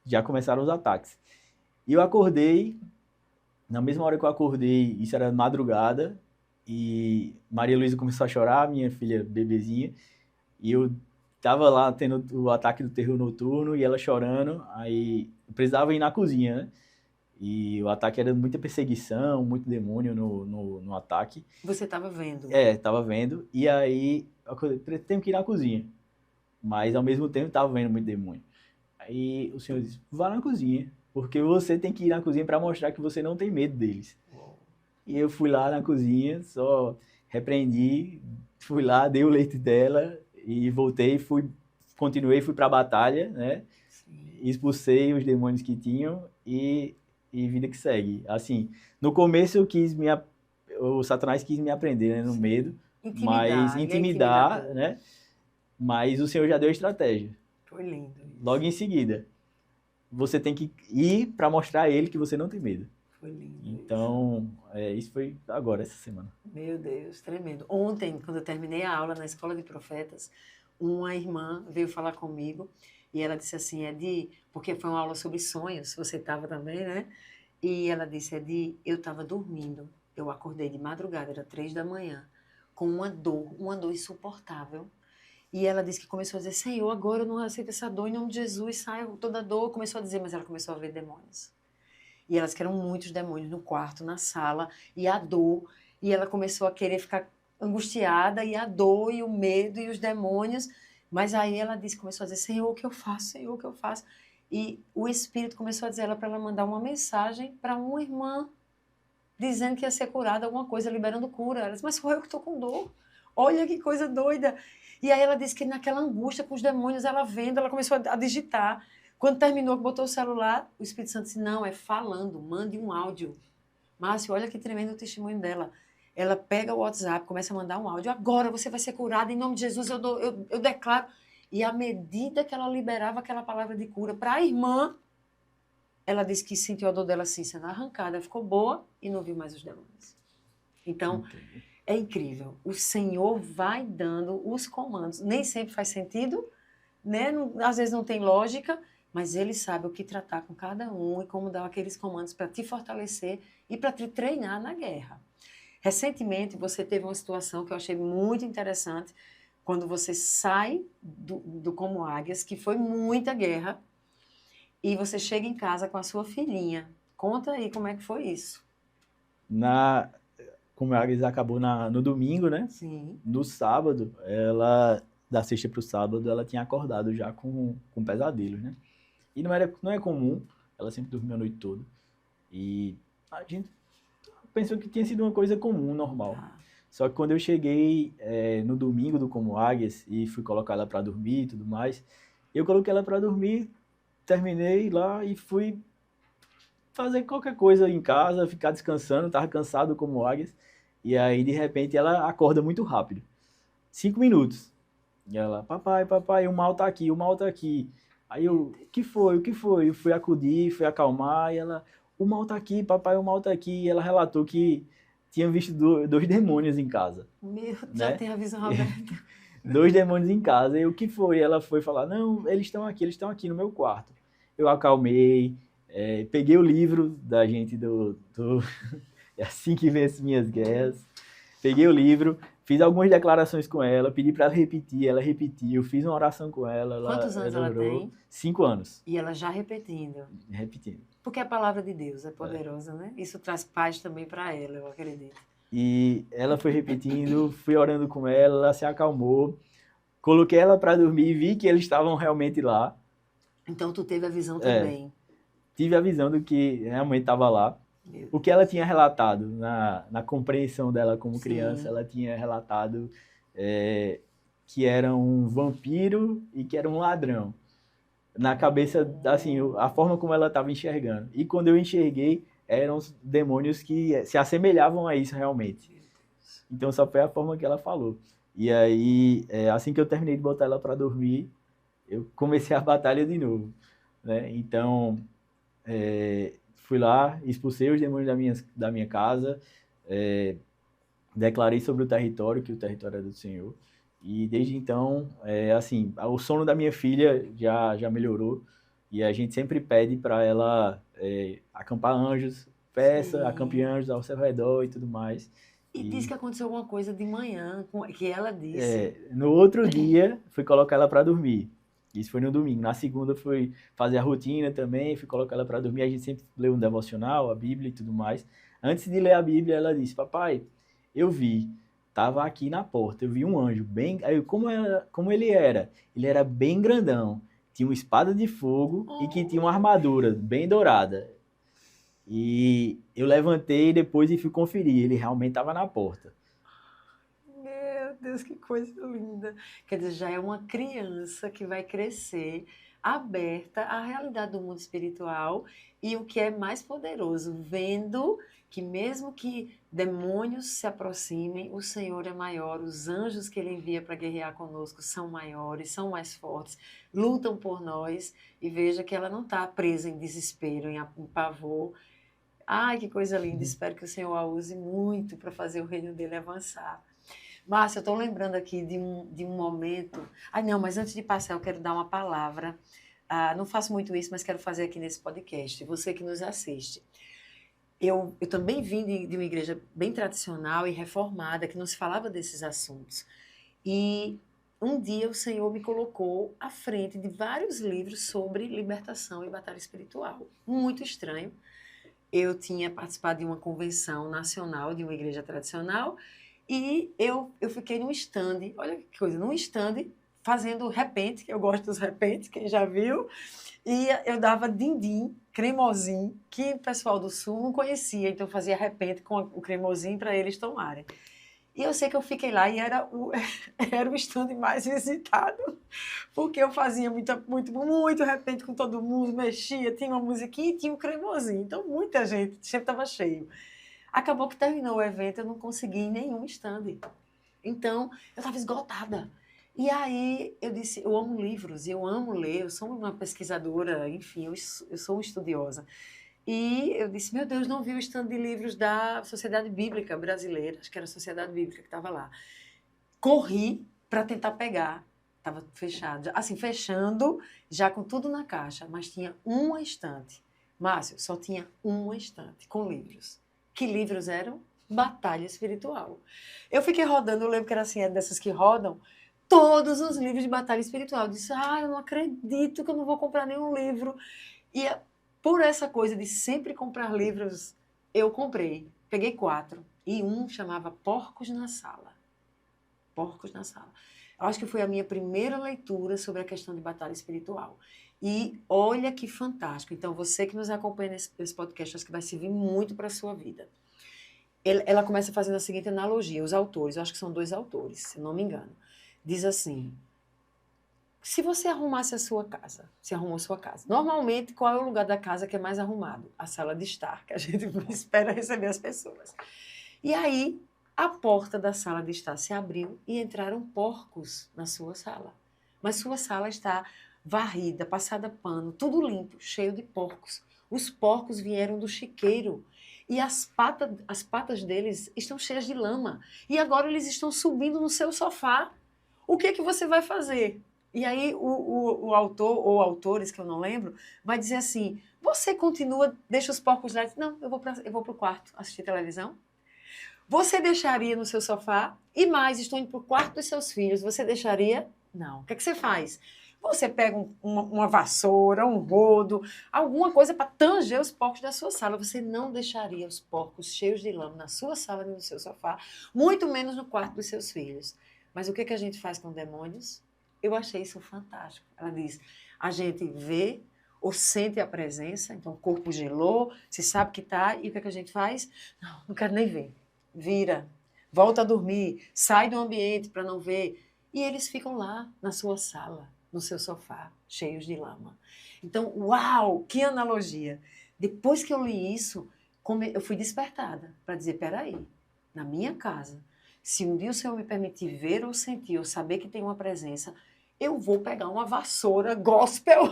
já começaram os ataques. E eu acordei, na mesma hora que eu acordei, isso era madrugada, e Maria Luísa começou a chorar, minha filha bebezinha, e eu tava lá tendo o ataque do terror noturno, e ela chorando, aí eu precisava ir na cozinha, né? E o ataque era muita perseguição, muito demônio no ataque. Você estava vendo? Tava vendo, e aí eu tenho que ir na cozinha, mas ao mesmo tempo tava vendo muito demônio. Aí o Senhor disse, vá na cozinha. Porque você tem que ir na cozinha para mostrar que você não tem medo deles. E eu fui lá na cozinha, só repreendi, fui lá, dei o leite dela e voltei, continuei, fui para a batalha, né? Sim. Expulsei os demônios que tinham e vida que segue. Assim, no começo o Satanás quis me aprender, né, no Sim. medo, mas intimidar, né? Mas o Senhor já deu a estratégia. Foi lindo. Isso. Logo em seguida. Você tem que ir para mostrar a ele que você não tem medo. Foi lindo. Então, isso foi agora, essa semana. Meu Deus, tremendo. Ontem, quando eu terminei a aula na Escola de Profetas, uma irmã veio falar comigo e ela disse assim, porque foi uma aula sobre sonhos, você estava também, né? E ela disse, Edi, eu estava dormindo, eu acordei de madrugada, era 3 da manhã, com uma dor insuportável. E ela disse que começou a dizer, Senhor, agora eu não aceito essa dor, em nome de Jesus, sai toda a dor. Começou a dizer, mas ela começou a ver demônios. E elas que eram muitos demônios no quarto, na sala, e a dor. E ela começou a querer ficar angustiada, e a dor, e o medo, e os demônios. Mas aí ela disse, começou a dizer, Senhor, o que eu faço? Senhor, o que eu faço? E o Espírito começou a dizer para ela mandar uma mensagem para uma irmã, dizendo que ia ser curada, alguma coisa, liberando cura. Ela disse, mas sou eu que estou com dor. Olha que coisa doida. E aí ela disse que naquela angústia com os demônios, ela vendo, ela começou a digitar. Quando terminou, botou o celular, o Espírito Santo disse, não, é falando, mande um áudio. Márcio, olha que tremendo o testemunho dela. Ela pega o WhatsApp, começa a mandar um áudio. Agora você vai ser curada, em nome de Jesus, eu declaro. E à medida que ela liberava aquela palavra de cura para a irmã, ela disse que sentiu a dor dela assim, sendo arrancada. Ela ficou boa e não viu mais os demônios. Então, é incrível. O Senhor vai dando os comandos. Nem sempre faz sentido, né? Às vezes não tem lógica, mas Ele sabe o que tratar com cada um e como dar aqueles comandos para te fortalecer e para te treinar na guerra. Recentemente, você teve uma situação que eu achei muito interessante, quando você sai do Como Águias, que foi muita guerra, e você chega em casa com a sua filhinha. Conta aí como é que foi isso. Como a Agnes acabou no domingo, né? Sim. No sábado, ela, da sexta para o sábado, ela tinha acordado já com pesadelos, né? E não é comum, ela sempre dormiu a noite toda. E a gente pensou que tinha sido uma coisa comum, normal. Só que quando eu cheguei no domingo do Como Águias e fui colocar ela para dormir e tudo mais, eu coloquei ela para dormir, terminei lá e fui fazer qualquer coisa em casa, ficar descansando, tava cansado como águias, e aí de repente ela acorda muito rápido, 5 minutos, e ela, papai, o mal tá aqui, aí eu, o que foi, eu fui acudir, fui acalmar, e ela, o mal tá aqui, papai, o mal tá aqui, e ela relatou que tinha visto dois demônios em casa. Meu, né? já tem a visão aberta. 2 demônios em casa, e o que foi? Ela foi falar, não, eles estão aqui no meu quarto. Eu acalmei, peguei o livro da gente do É Assim que Venço Minhas Guerras, peguei o livro, fiz algumas declarações com ela, pedi para ela repetir, ela repetiu, fiz uma oração com ela. Quantos anos ela tem? 5 anos. E ela já repetindo. Repetindo. Porque a palavra de Deus é poderosa, né? Isso traz paz também para ela, eu acredito. E ela foi repetindo, fui orando com ela, ela se acalmou, coloquei ela para dormir e vi que eles estavam realmente lá. Então tu teve a visão também. Tive a visão do que realmente estava lá. O que ela tinha relatado na compreensão dela como criança, ela tinha relatado que era um vampiro e que era um ladrão. Na cabeça, assim, a forma como ela estava enxergando. E quando eu enxerguei, eram os demônios que se assemelhavam a isso realmente. Então só foi a forma que ela falou. E aí, assim que eu terminei de botar ela para dormir, eu comecei a batalha de novo, né? Então, fui lá, expulsei os demônios da minha casa, declarei sobre o território, que o território é do Senhor. E desde então, assim, o sono da minha filha já melhorou. E a gente sempre pede para ela acampar anjos, acampe anjos ao seu redor e tudo mais. E diz que aconteceu alguma coisa de manhã, que ela disse. No outro dia, fui colocar ela para dormir. Isso foi no domingo. Na segunda, fui fazer a rotina também, fui colocar ela para dormir. A gente sempre lê um devocional, a Bíblia e tudo mais. Antes de ler a Bíblia, ela disse, papai, eu vi, estava aqui na porta, eu vi um anjo, bem... Aí, como ele era? Ele era bem grandão, tinha uma espada de fogo e que tinha uma armadura bem dourada. E eu levantei depois e fui conferir, ele realmente estava na porta. Meu Deus, que coisa linda. Quer dizer, já é uma criança que vai crescer aberta à realidade do mundo espiritual e o que é mais poderoso, vendo que mesmo que demônios se aproximem, o Senhor é maior, os anjos que Ele envia para guerrear conosco são maiores, são mais fortes, lutam por nós, e veja que ela não está presa em desespero, em pavor. Ai, que coisa linda, espero que o Senhor a use muito para fazer o reino dele avançar. Márcia, eu estou lembrando aqui de um momento... Ai, não, mas antes de passar, eu quero dar uma palavra. Não faço muito isso, mas quero fazer aqui nesse podcast. Você que nos assiste. eu também vim de uma igreja bem tradicional e reformada, que não se falava desses assuntos. E um dia o Senhor me colocou à frente de vários livros sobre libertação e batalha espiritual. Muito estranho. Eu tinha participado de uma convenção nacional de uma igreja tradicional e eu fiquei num stand, olha que coisa, num stand fazendo repente, que eu gosto dos repentes, quem já viu, e eu dava din-din, cremosinho, que o pessoal do Sul não conhecia, então eu fazia repente com o cremosinho para eles tomarem. E eu sei que eu fiquei lá e era era o stand mais visitado, porque eu fazia muito repente com todo mundo, mexia, tinha uma musiquinha e tinha um cremosinho. Então, muita gente, sempre estava cheio. Acabou que terminou o evento, eu não consegui em nenhum stand. Então, eu estava esgotada. E aí eu disse, eu amo livros, eu amo ler, eu sou uma pesquisadora, enfim, eu sou uma estudiosa. E eu disse, meu Deus, não vi o stand de livros da Sociedade Bíblica Brasileira, acho que era a Sociedade Bíblica que estava lá. Corri para tentar pegar, estava fechado, assim, fechando, já com tudo na caixa, mas tinha uma estante. Márcio, só tinha uma estante com livros. Que livros eram? Batalha Espiritual. Eu fiquei rodando, eu lembro que era assim, é dessas que rodam, todos os livros de batalha espiritual. Eu disse, eu não acredito que eu não vou comprar nenhum livro. E por essa coisa de sempre comprar livros, eu comprei. Peguei 4. E um chamava Porcos na Sala. Porcos na Sala. Eu acho que foi a minha primeira leitura sobre a questão de batalha espiritual. E olha que fantástico. Então, você que nos acompanha nesse podcast, acho que vai servir muito para a sua vida. Ela começa fazendo a seguinte analogia. Os autores, eu acho que são 2 autores, se não me engano. Diz assim, se você arrumasse a sua casa, se arrumou a sua casa, normalmente, qual é o lugar da casa que é mais arrumado? A sala de estar, que a gente espera receber as pessoas. E aí, a porta da sala de estar se abriu e entraram porcos na sua sala. Mas sua sala está varrida, passada pano, tudo limpo, cheio de porcos. Os porcos vieram do chiqueiro e as patas deles estão cheias de lama. E agora eles estão subindo no seu sofá. O que é que você vai fazer? E aí o autor, ou autores, que eu não lembro, vai dizer assim, você continua, deixa os porcos lá? Não, eu vou para o quarto assistir televisão. Você deixaria no seu sofá? E mais, estou indo para o quarto dos seus filhos, você deixaria? Não. O que é que você faz? Você pega uma vassoura, um rodo, alguma coisa para tanger os porcos da sua sala. Você não deixaria os porcos cheios de lama na sua sala nem no seu sofá, muito menos no quarto dos seus filhos. Mas o que é que a gente faz com demônios? Eu achei isso fantástico. Ela diz, a gente vê ou sente a presença, então o corpo gelou, se sabe que está, e o que é que a gente faz? Não quero nem ver. Vira, volta a dormir, sai do ambiente para não ver. E eles ficam lá na sua sala, no seu sofá, cheios de lama. Então, uau, que analogia. Depois que eu li isso, eu fui despertada para dizer, peraí, na minha casa, se um dia o Senhor me permitir ver ou sentir, ou saber que tem uma presença, eu vou pegar uma vassoura gospel,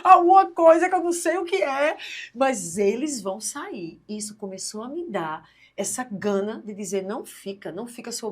alguma coisa que eu não sei o que é, mas eles vão sair. Isso começou a me dar essa gana de dizer, não fica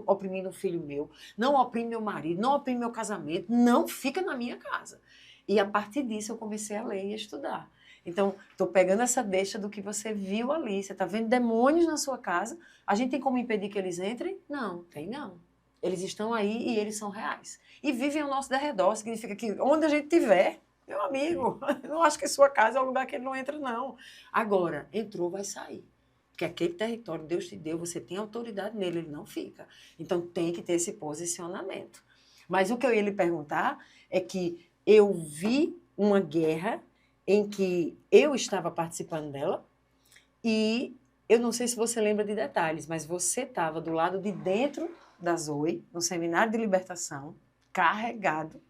oprimindo um filho meu, não oprime meu marido, não oprime meu casamento, não fica na minha casa. E a partir disso eu comecei a ler e a estudar. Então, estou pegando essa deixa do que você viu ali. Você está vendo demônios na sua casa. A gente tem como impedir que eles entrem? Não, tem não. Eles estão aí e eles são reais. E vivem ao nosso derredor. Significa que onde a gente estiver, meu amigo, eu não acho que sua casa é o lugar que ele não entra, não. Agora, entrou, vai sair. Porque aquele território Deus te deu, você tem autoridade nele, ele não fica. Então, tem que ter esse posicionamento. Mas o que eu ia lhe perguntar é que eu vi uma guerra em que eu estava participando dela e eu não sei se você lembra de detalhes, mas você estava do lado de dentro da Zoe, no seminário de libertação, carregado,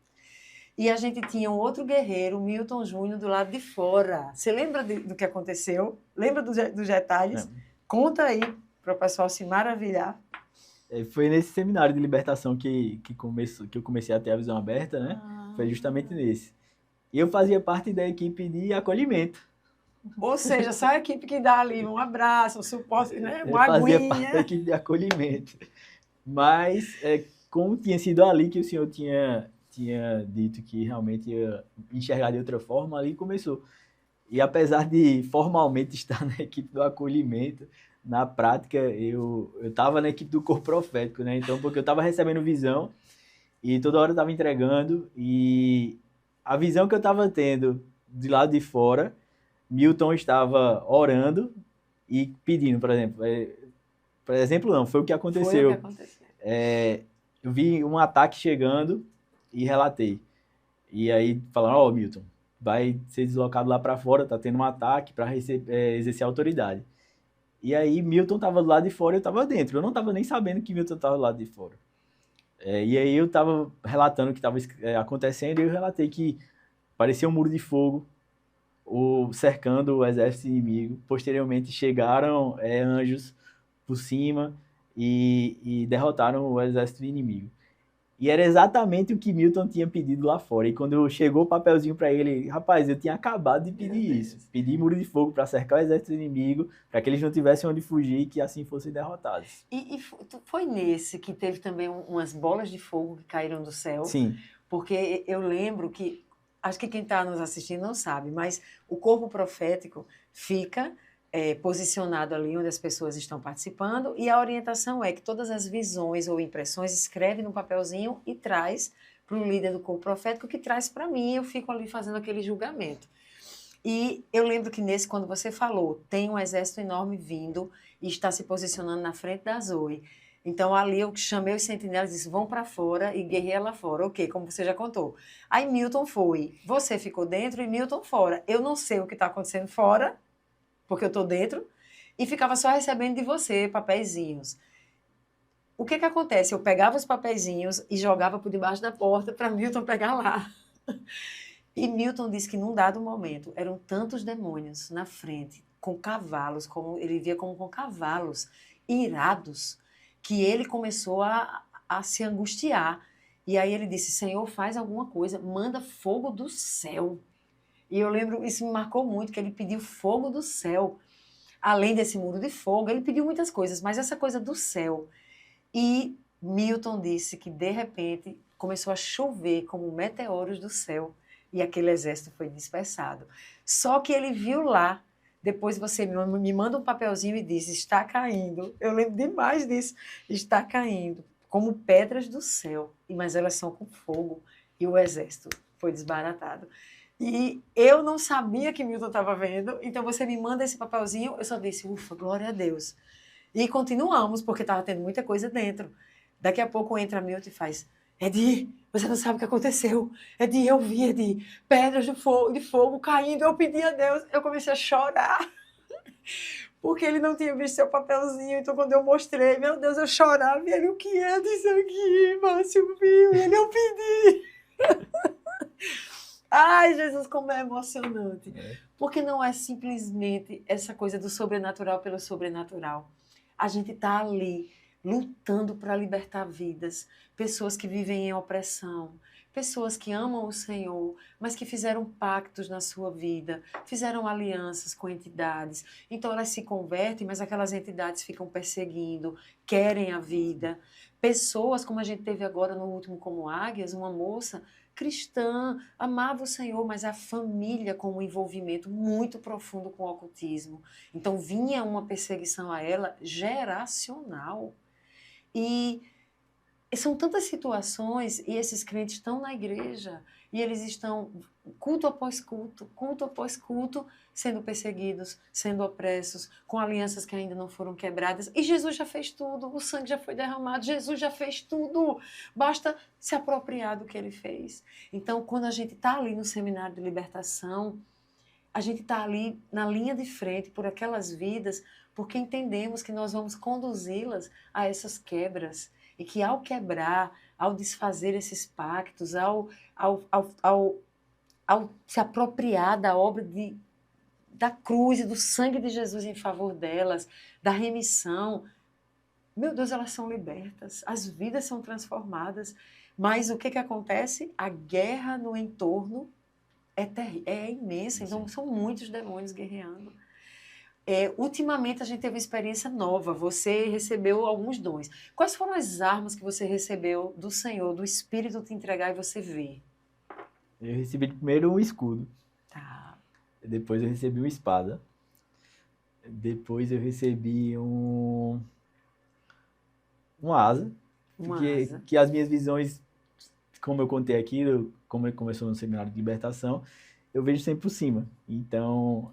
e a gente tinha um outro guerreiro, Milton Júnior, do lado de fora. Você lembra do que aconteceu? Lembra dos detalhes? Conta aí para o pessoal se maravilhar. Foi nesse seminário de libertação que eu comecei a ter a visão aberta, né? Foi justamente nesse. E eu fazia parte da equipe de acolhimento. Ou seja, só a equipe que dá ali um abraço, um suporte, né? Uma aguinha. Eu fazia parte da equipe de acolhimento. Mas, como tinha sido ali que o senhor tinha dito que realmente ia enxergar de outra forma, ali começou. E apesar de formalmente estar na equipe do acolhimento, na prática eu estava na equipe do corpo profético, né? Então, porque eu estava recebendo visão e toda hora eu estava entregando, e a visão que eu estava tendo de lado de fora, Milton estava orando e pedindo, por exemplo, não, foi o que Foi o que aconteceu. aconteceu. Eu vi um ataque chegando e relatei. E aí falaram, ó, Milton, vai ser deslocado lá para fora, tá tendo um ataque para exercer autoridade. E aí Milton tava do lado de fora e eu tava dentro. Eu não tava nem sabendo que Milton tava do lado de fora. E aí eu tava relatando o que tava acontecendo, e eu relatei que parecia um muro de fogo cercando o exército inimigo. Posteriormente chegaram anjos por cima e derrotaram o exército inimigo. E era exatamente o que Milton tinha pedido lá fora. E quando chegou o papelzinho para ele, rapaz, eu tinha acabado de pedir isso. Pedi muro de fogo para cercar o exército inimigo, para que eles não tivessem onde fugir e que assim fossem derrotados. E foi nesse que teve também umas bolas de fogo que caíram do céu? Sim. Porque eu lembro que, acho que quem está nos assistindo não sabe, mas o corpo profético fica posicionado ali onde as pessoas estão participando, e a orientação é que todas as visões ou impressões escreve no papelzinho e traz para o líder do corpo profético, que traz para mim, eu fico ali fazendo aquele julgamento. E eu lembro que nesse, quando você falou, tem um exército enorme vindo e está se posicionando na frente da Zoe. Então ali eu chamei os sentinelas e disse, vão para fora e guerreia lá fora. Ok, como você já contou. Aí Milton foi, você ficou dentro e Milton fora. Eu não sei o que está acontecendo fora, porque eu estou dentro, e ficava só recebendo de você papeizinhos. O que acontece? Eu pegava os papeizinhos e jogava por debaixo da porta para Milton pegar lá. E Milton disse que num dado momento eram tantos demônios na frente, com cavalos, como ele via como com cavalos, irados, que ele começou a se angustiar. E aí ele disse, Senhor, faz alguma coisa, manda fogo do céu. E eu lembro, isso me marcou muito, que ele pediu fogo do céu. Além desse muro de fogo, ele pediu muitas coisas, mas essa coisa do céu. E Milton disse que, de repente, começou a chover como meteoros do céu, e aquele exército foi dispersado. Só que ele viu lá, depois você me manda um papelzinho e diz, está caindo. Eu lembro demais disso, está caindo, como pedras do céu, mas elas são com fogo, e o exército foi desbaratado. E eu não sabia que Milton estava vendo, então você me manda esse papelzinho, eu só disse, ufa, glória a Deus. E continuamos, porque estava tendo muita coisa dentro. Daqui a pouco entra Milton e faz, Edi, você não sabe o que aconteceu. Edi, eu vi, Edi, pedras de fogo caindo, eu pedi a Deus, eu comecei a chorar. Porque ele não tinha visto seu papelzinho, então quando eu mostrei, meu Deus, eu chorava, e ele, o que é disso aqui? Márcio viu, e ele, eu pedi. Ai, Jesus, como é emocionante. Porque não é simplesmente essa coisa do sobrenatural pelo sobrenatural. A gente está ali lutando para libertar vidas, pessoas que vivem em opressão, pessoas que amam o Senhor, mas que fizeram pactos na sua vida, fizeram alianças com entidades. Então elas se convertem, mas aquelas entidades ficam perseguindo, querem a vida. Pessoas, como a gente teve agora no último Como Águias, uma moça cristã, amava o Senhor, mas a família com um envolvimento muito profundo com o ocultismo. Então vinha uma perseguição a ela geracional. E são tantas situações, e esses crentes estão na igreja, e eles estão culto após culto, sendo perseguidos, sendo opressos, com alianças que ainda não foram quebradas. E Jesus já fez tudo, o sangue já foi derramado, Jesus já fez tudo. Basta se apropriar do que ele fez. Então, quando a gente está ali no seminário de libertação, a gente está ali na linha de frente por aquelas vidas, porque entendemos que nós vamos conduzi-las a essas quebras. E que ao quebrar, ao desfazer esses pactos, ao se apropriar da obra da cruz e do sangue de Jesus em favor delas, da remissão, meu Deus, elas são libertas, as vidas são transformadas. Mas o que acontece? A guerra no entorno é imensa, então são muitos demônios guerreando. Ultimamente a gente teve uma experiência nova, você recebeu alguns dons. Quais foram as armas que você recebeu do Senhor, do Espírito te entregar e você ver? Eu recebi primeiro um escudo. Tá. Depois eu recebi uma espada. Depois eu recebi uma asa. Uma Porque asa. que as minhas visões, como eu contei aqui, como ele começou no seminário de libertação, eu vejo sempre por cima. Então,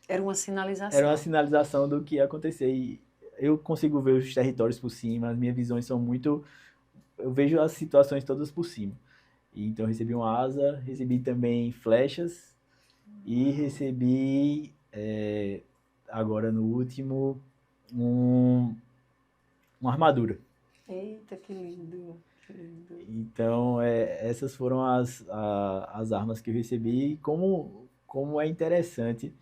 Era uma era sinalização. uma sinalização do que ia acontecer. E eu consigo ver os territórios por cima, as minhas visões são muito... Eu vejo as situações todas por cima. E, então, eu recebi uma asa, recebi também flechas e recebi, agora no último, uma armadura. Eita, que lindo. Que lindo. Então, essas foram as armas que eu recebi. E como é interessante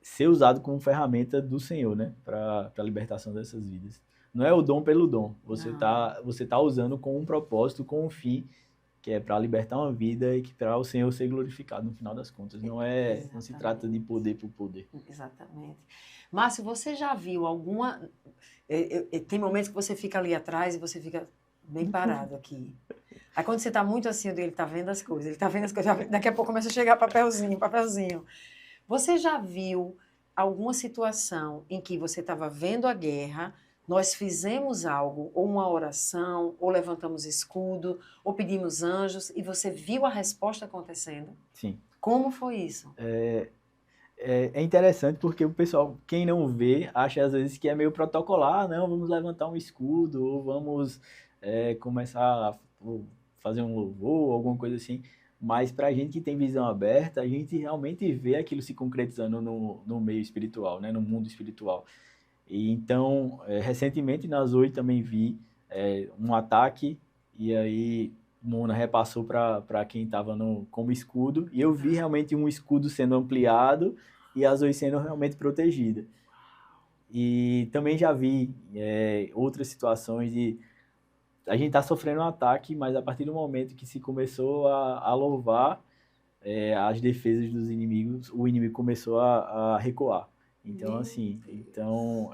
ser usado como ferramenta do Senhor, né? Para a libertação dessas vidas. Não é o dom pelo dom. Você tá usando com um propósito, com um fim, que é para libertar uma vida e que para o Senhor ser glorificado no final das contas. Não se trata de poder por poder. Exatamente. Márcio, você já viu alguma... tem momentos que você fica ali atrás e você fica bem parado aqui. Aí quando você está muito assim, ele está vendo as coisas, ele está vendo as coisas, daqui a pouco começa a chegar papelzinho. Você já viu alguma situação em que você estava vendo a guerra, nós fizemos algo, ou uma oração, ou levantamos escudo, ou pedimos anjos, e você viu a resposta acontecendo? Sim. Como foi isso? É interessante porque o pessoal, quem não vê, acha às vezes que é meio protocolar, não, vamos levantar um escudo, ou vamos começar a fazer um louvor, alguma coisa assim. Mas para a gente que tem visão aberta, a gente realmente vê aquilo se concretizando no meio espiritual, né? No mundo espiritual. E então, recentemente na Zoe também vi um ataque, e aí Mona repassou para quem estava como escudo, e eu vi realmente um escudo sendo ampliado e a Zoe sendo realmente protegida. E também já vi outras situações de a gente tá sofrendo um ataque, mas a partir do momento que se começou a louvar as defesas dos inimigos, o inimigo começou a recuar. Então, assim,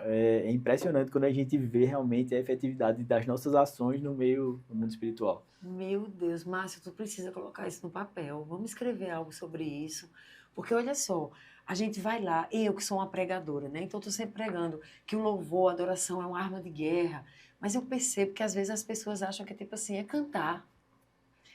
é impressionante quando a gente vê realmente a efetividade das nossas ações no mundo espiritual. Meu Deus, Márcio, tu precisa colocar isso no papel. Vamos escrever algo sobre isso. Porque olha só, a gente vai lá, eu que sou uma pregadora, né? Então estou sempre pregando que o louvor, a adoração é uma arma de guerra. Mas eu percebo que às vezes as pessoas acham que tipo assim, é cantar.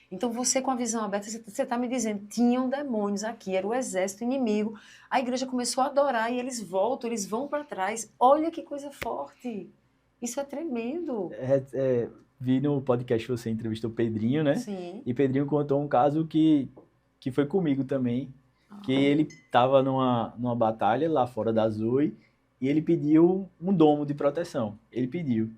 Então você com a visão aberta, você está me dizendo, tinham demônios aqui, era o exército inimigo. A igreja começou a adorar e eles voltam, eles vão para trás. Olha que coisa forte. Isso é tremendo. Vi no podcast que você entrevistou o Pedrinho, né? Sim. E Pedrinho contou um caso que foi comigo também, que ele estava numa batalha lá fora da Zoe e ele pediu um domo de proteção. Ele pediu.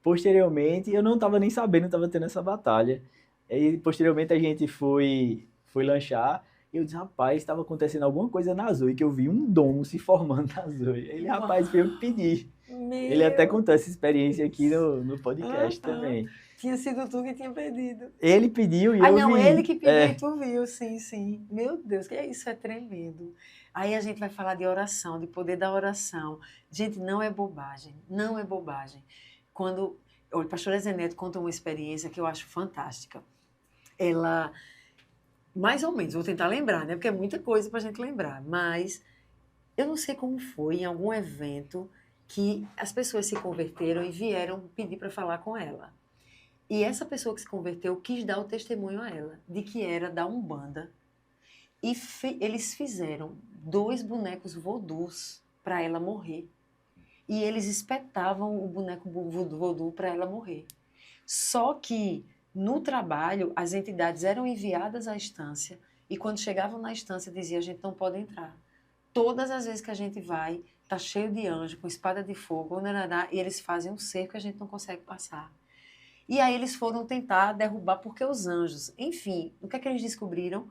Posteriormente, eu não estava nem sabendo, estava tendo essa batalha. E posteriormente a gente foi lanchar e eu disse, rapaz, estava acontecendo alguma coisa na Zoe, que eu vi um domo se formando na Zoe. Ele, rapaz, veio que pedir. Ele até contou essa experiência aqui no podcast também. Tinha sido tu que tinha pedido. Ele pediu e eu vi. Não, ele que pediu e tu viu, sim. Meu Deus, que isso é tremendo. Aí a gente vai falar de oração, de poder da oração. Gente, não é bobagem, não é bobagem. Quando o pastor Zeneto conta uma experiência que eu acho fantástica. Ela, mais ou menos, vou tentar lembrar, né? Porque é muita coisa para a gente lembrar, mas eu não sei como foi, em algum evento, que as pessoas se converteram e vieram pedir para falar com ela. E essa pessoa que se converteu quis dar o testemunho a ela, de que era da Umbanda. E eles fizeram 2 bonecos vodus para ela morrer. E eles espetavam o boneco voodoo para ela morrer. Só que, no trabalho, as entidades eram enviadas à estância e quando chegavam na estância diziam, a gente não pode entrar. Todas as vezes que a gente vai, tá cheio de anjo, com espada de fogo, e eles fazem um cerco e a gente não consegue passar. E aí eles foram tentar derrubar, porque os anjos, enfim, o que é que eles descobriram?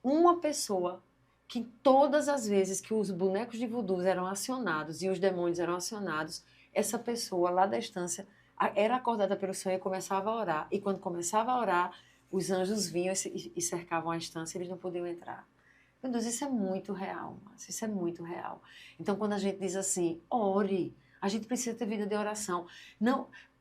Uma pessoa que todas as vezes que os bonecos de voodoo eram acionados e os demônios eram acionados, essa pessoa lá da estância era acordada pelo sonho e começava a orar. E quando começava a orar, os anjos vinham e cercavam a estância e eles não podiam entrar. Meu Deus, isso é muito real, Márcio, isso é muito real. Então, quando a gente diz assim, ore, a gente precisa ter vida de oração.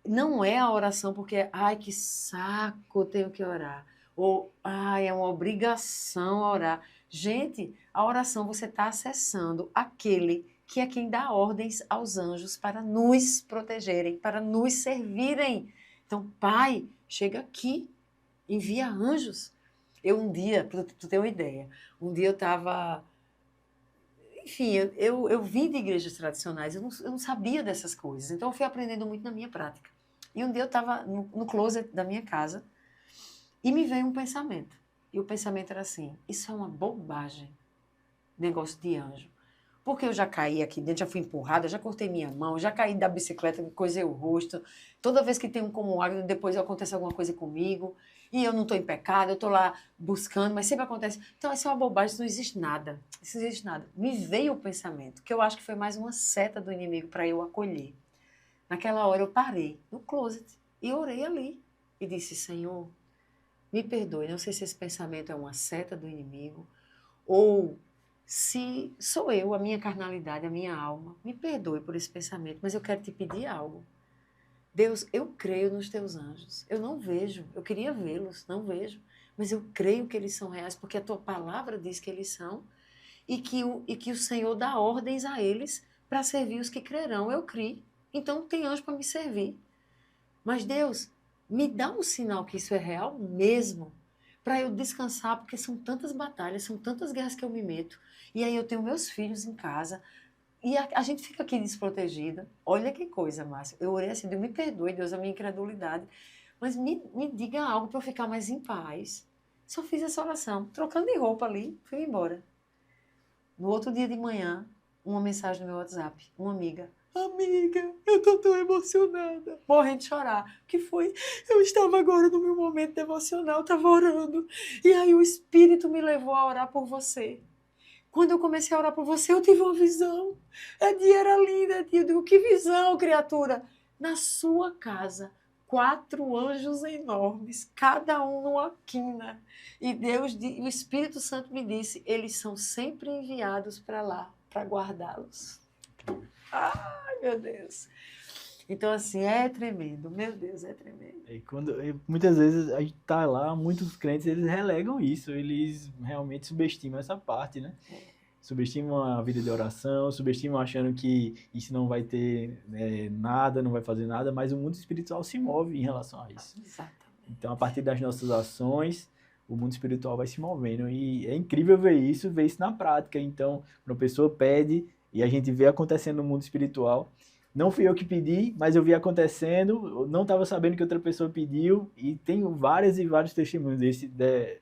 Não é a oração porque, ai, que saco, eu tenho que orar. Ou, ai, é uma obrigação orar. Gente, a oração você está acessando aquele que é quem dá ordens aos anjos para nos protegerem, para nos servirem. Então, Pai, chega aqui, envia anjos. Eu um dia, para tu ter uma ideia, um dia eu estava... Enfim, eu vim de igrejas tradicionais, eu não sabia dessas coisas, então eu fui aprendendo muito na minha prática. E um dia eu estava no closet da minha casa e me veio um pensamento. E o pensamento era assim, isso é uma bobagem, negócio de anjo. Porque eu já caí aqui dentro, já fui empurrada, já cortei minha mão, já caí da bicicleta, coisei o rosto. Toda vez que tem um comunhado, depois acontece alguma coisa comigo, e eu não estou em pecado, eu estou lá buscando, mas sempre acontece. Então, isso é uma bobagem, isso não existe nada. Isso não existe nada. Me veio o pensamento, que eu acho que foi mais uma seta do inimigo para eu acolher. Naquela hora eu parei no closet e orei ali. E disse, Senhor, me perdoe, não sei se esse pensamento é uma seta do inimigo, ou se sou eu, a minha carnalidade, a minha alma. Me perdoe por esse pensamento, mas eu quero te pedir algo. Deus, eu creio nos teus anjos. Eu não vejo, eu queria vê-los, não vejo. Mas eu creio que eles são reais, porque a tua palavra diz que eles são, e que o Senhor dá ordens a eles para servir os que crerão. Eu criei. Então tem anjo para me servir. Mas Deus, me dá um sinal que isso é real mesmo, para eu descansar, porque são tantas batalhas, são tantas guerras que eu me meto. E aí eu tenho meus filhos em casa, e a gente fica aqui desprotegida. Olha que coisa, Márcia. Eu orei assim, Deus me perdoe, Deus, a minha incredulidade, mas me diga algo para eu ficar mais em paz. Só fiz essa oração, trocando de roupa ali, fui embora. No outro dia de manhã, uma mensagem no meu WhatsApp, uma amiga. Amiga, eu tô tão emocionada. Morrendo de chorar. O que foi? Eu estava agora no meu momento devocional, estava orando. E aí o Espírito me levou a orar por você. Quando eu comecei a orar por você, eu tive uma visão. A dia era linda, a dia. Eu digo, que visão, criatura? Na sua casa, 4 anjos enormes, cada um numa quina. E Deus, o Espírito Santo me disse, eles são sempre enviados para lá, para guardá-los. Ai, meu Deus. Então, assim, é tremendo. Meu Deus, é tremendo. Muitas vezes a gente tá lá, muitos crentes, eles relegam isso, eles realmente subestimam essa parte, né? Subestimam a vida de oração, subestimam achando que isso não vai ter nada, não vai fazer nada, mas o mundo espiritual se move em relação a isso. Exatamente. Então, a partir das nossas ações, o mundo espiritual vai se movendo. E é incrível ver isso na prática. Então, quando a pessoa pede e a gente vê acontecendo no mundo espiritual, não fui eu que pedi, mas eu vi acontecendo, eu não estava sabendo que outra pessoa pediu, e tenho vários e vários testemunhos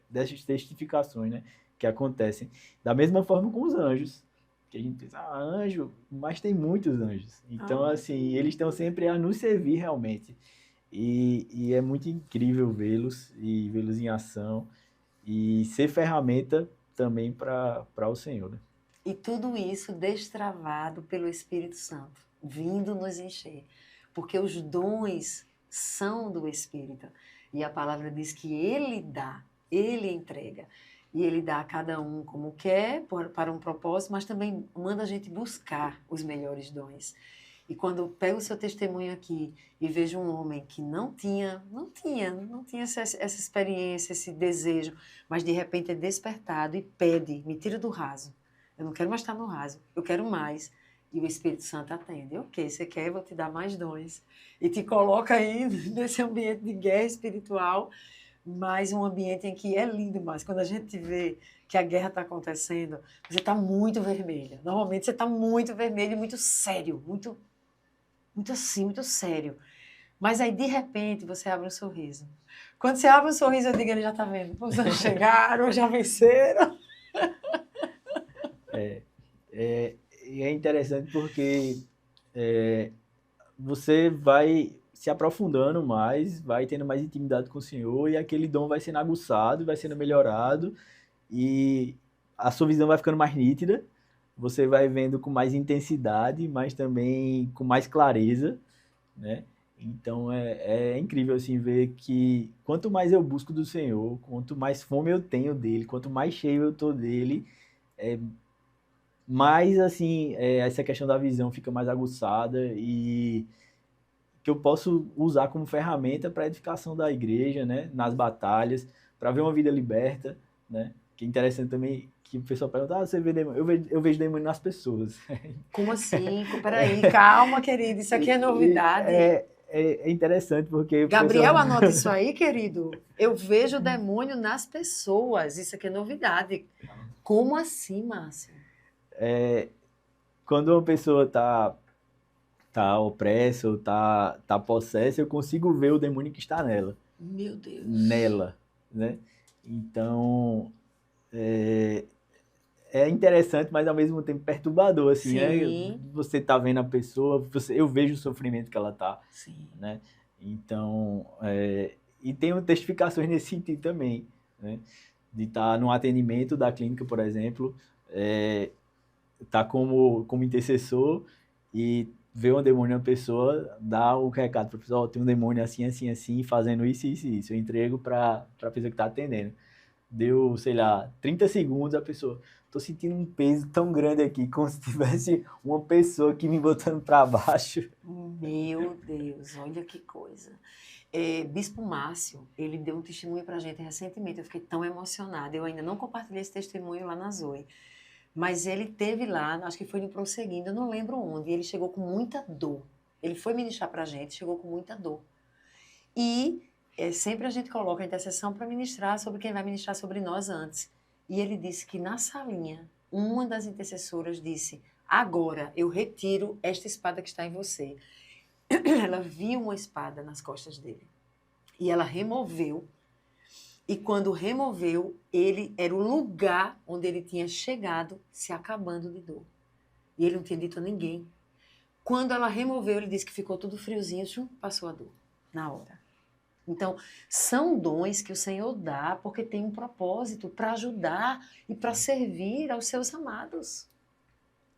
dessas testificações, né, que acontecem. Da mesma forma com os anjos, que a gente pensa, anjo, mas tem muitos anjos. Então, assim, eles estão sempre a nos servir realmente. E é muito incrível vê-los e vê-los em ação e ser ferramenta também para o Senhor, né? E tudo isso destravado pelo Espírito Santo, vindo nos encher. Porque os dons são do Espírito. E a palavra diz que Ele dá, Ele entrega. E Ele dá a cada um como quer, para um propósito, mas também manda a gente buscar os melhores dons. E quando eu pego o seu testemunho aqui e vejo um homem que não tinha essa experiência, esse desejo, mas de repente é despertado e pede, me tira do raso. Eu não quero mais estar no raso, eu quero mais. E o Espírito Santo atende. Ok, você quer, eu vou te dar mais dons. E te coloca aí nesse ambiente de guerra espiritual, mas um ambiente em que é lindo, mas quando a gente vê que a guerra está acontecendo, você está muito vermelha. Normalmente você está muito vermelho e muito sério, muito assim, muito sério. Mas aí, de repente, você abre um sorriso. Quando você abre um sorriso, eu digo, ele já está vendo. Os anjos chegaram, já venceram. E é interessante porque você vai se aprofundando mais, vai tendo mais intimidade com o Senhor, e aquele dom vai sendo aguçado, vai sendo melhorado, e a sua visão vai ficando mais nítida, você vai vendo com mais intensidade, mas também com mais clareza, né? Então é incrível assim ver que quanto mais eu busco do Senhor, quanto mais fome eu tenho dele, quanto mais cheio eu tô dele, mais assim essa questão da visão fica mais aguçada, e que eu posso usar como ferramenta para a edificação da igreja, né? Nas batalhas, para ver uma vida liberta, né? que é interessante também que o pessoal pergunta, você vê demônio? Eu vejo demônio nas pessoas. Como assim? Peraí, calma, querido, isso aqui é novidade. É interessante porque o Gabriel, pessoal... anota isso aí, querido. Eu vejo o demônio nas pessoas. Isso aqui é novidade. Como assim, Márcio? Quando uma pessoa tá opressa ou tá possessa, eu consigo ver o demônio que está nela. Meu Deus. Nela, né? Então, é interessante, mas ao mesmo tempo perturbador, assim, Sim. Você tá vendo a pessoa, eu vejo o sofrimento que ela tá, Sim. né? Então, e tenho testificações nesse sentido também, né? De estar no atendimento da clínica, por exemplo, tá como intercessor e ver um demônio na pessoa, dar o recado para a pessoa, tem um demônio assim, assim, assim, fazendo isso, isso, isso. Eu entrego para a pessoa que está atendendo. Deu, sei lá, 30 segundos, a pessoa, tô sentindo um peso tão grande aqui, como se tivesse uma pessoa aqui me botando para baixo. Meu Deus, olha que coisa. Bispo Márcio, ele deu um testemunho para a gente recentemente, eu fiquei tão emocionada, eu ainda não compartilhei esse testemunho lá na Zoe, mas ele teve lá, acho que foi no Prosseguindo, eu não lembro onde, e ele chegou com muita dor. Ele foi ministrar para a gente, chegou com muita dor. E sempre a gente coloca a intercessão para ministrar sobre quem vai ministrar sobre nós antes. E ele disse que na salinha, uma das intercessoras disse, agora eu retiro esta espada que está em você. Ela viu uma espada nas costas dele. E ela removeu. E quando removeu, ele era o lugar onde ele tinha chegado se acabando de dor. E ele não tinha dito a ninguém. Quando ela removeu, ele disse que ficou tudo friozinho, passou a dor na hora. Então, são dons que o Senhor dá porque tem um propósito para ajudar e para servir aos seus amados.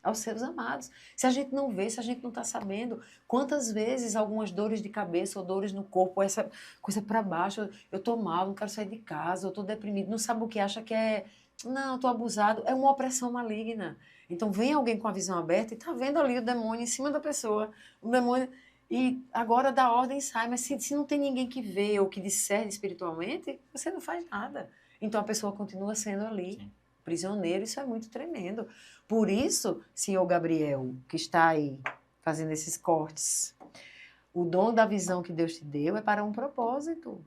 Aos seus amados. Se a gente não vê, se a gente não está sabendo, quantas vezes algumas dores de cabeça ou dores no corpo, ou essa coisa para baixo, eu estou mal, não quero sair de casa, eu estou deprimido, não sabe o que acha que é, não, estou abusado, é uma opressão maligna. Então vem alguém com a visão aberta e está vendo ali o demônio em cima da pessoa, o demônio, e agora da ordem sai, mas se não tem ninguém que vê ou que discerne espiritualmente, você não faz nada. Então a pessoa continua sendo ali. Sim. Prisioneiro, isso é muito tremendo. Por isso, senhor Gabriel, que está aí fazendo esses cortes, o dom da visão que Deus te deu é para um propósito.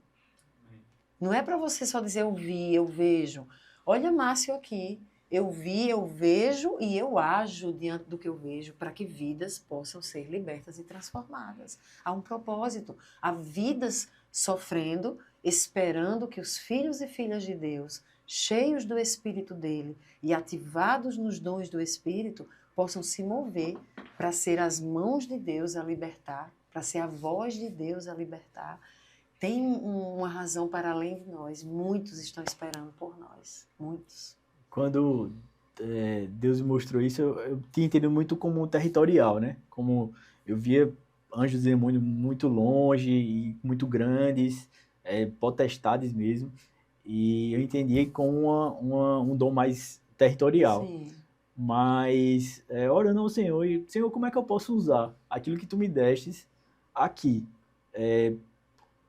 Não é para você só dizer eu vi, eu vejo. Olha Márcio aqui, eu vi, eu vejo e eu ajo diante do que eu vejo para que vidas possam ser libertas e transformadas. Há um propósito. Há vidas sofrendo, esperando que os filhos e filhas de Deus, cheios do Espírito dele e ativados nos dons do Espírito, possam se mover para ser as mãos de Deus a libertar, para ser a voz de Deus a libertar. Tem uma razão para além de nós. Muitos estão esperando por nós. Muitos. Quando Deus me mostrou isso, eu tinha entendido muito como um territorial, né? Como eu via anjos e demônios muito longe e muito grandes, potestades mesmo. E eu entendi como um dom mais territorial. Sim. Mas orando ao Senhor, e Senhor, como é que eu posso usar aquilo que tu me destes aqui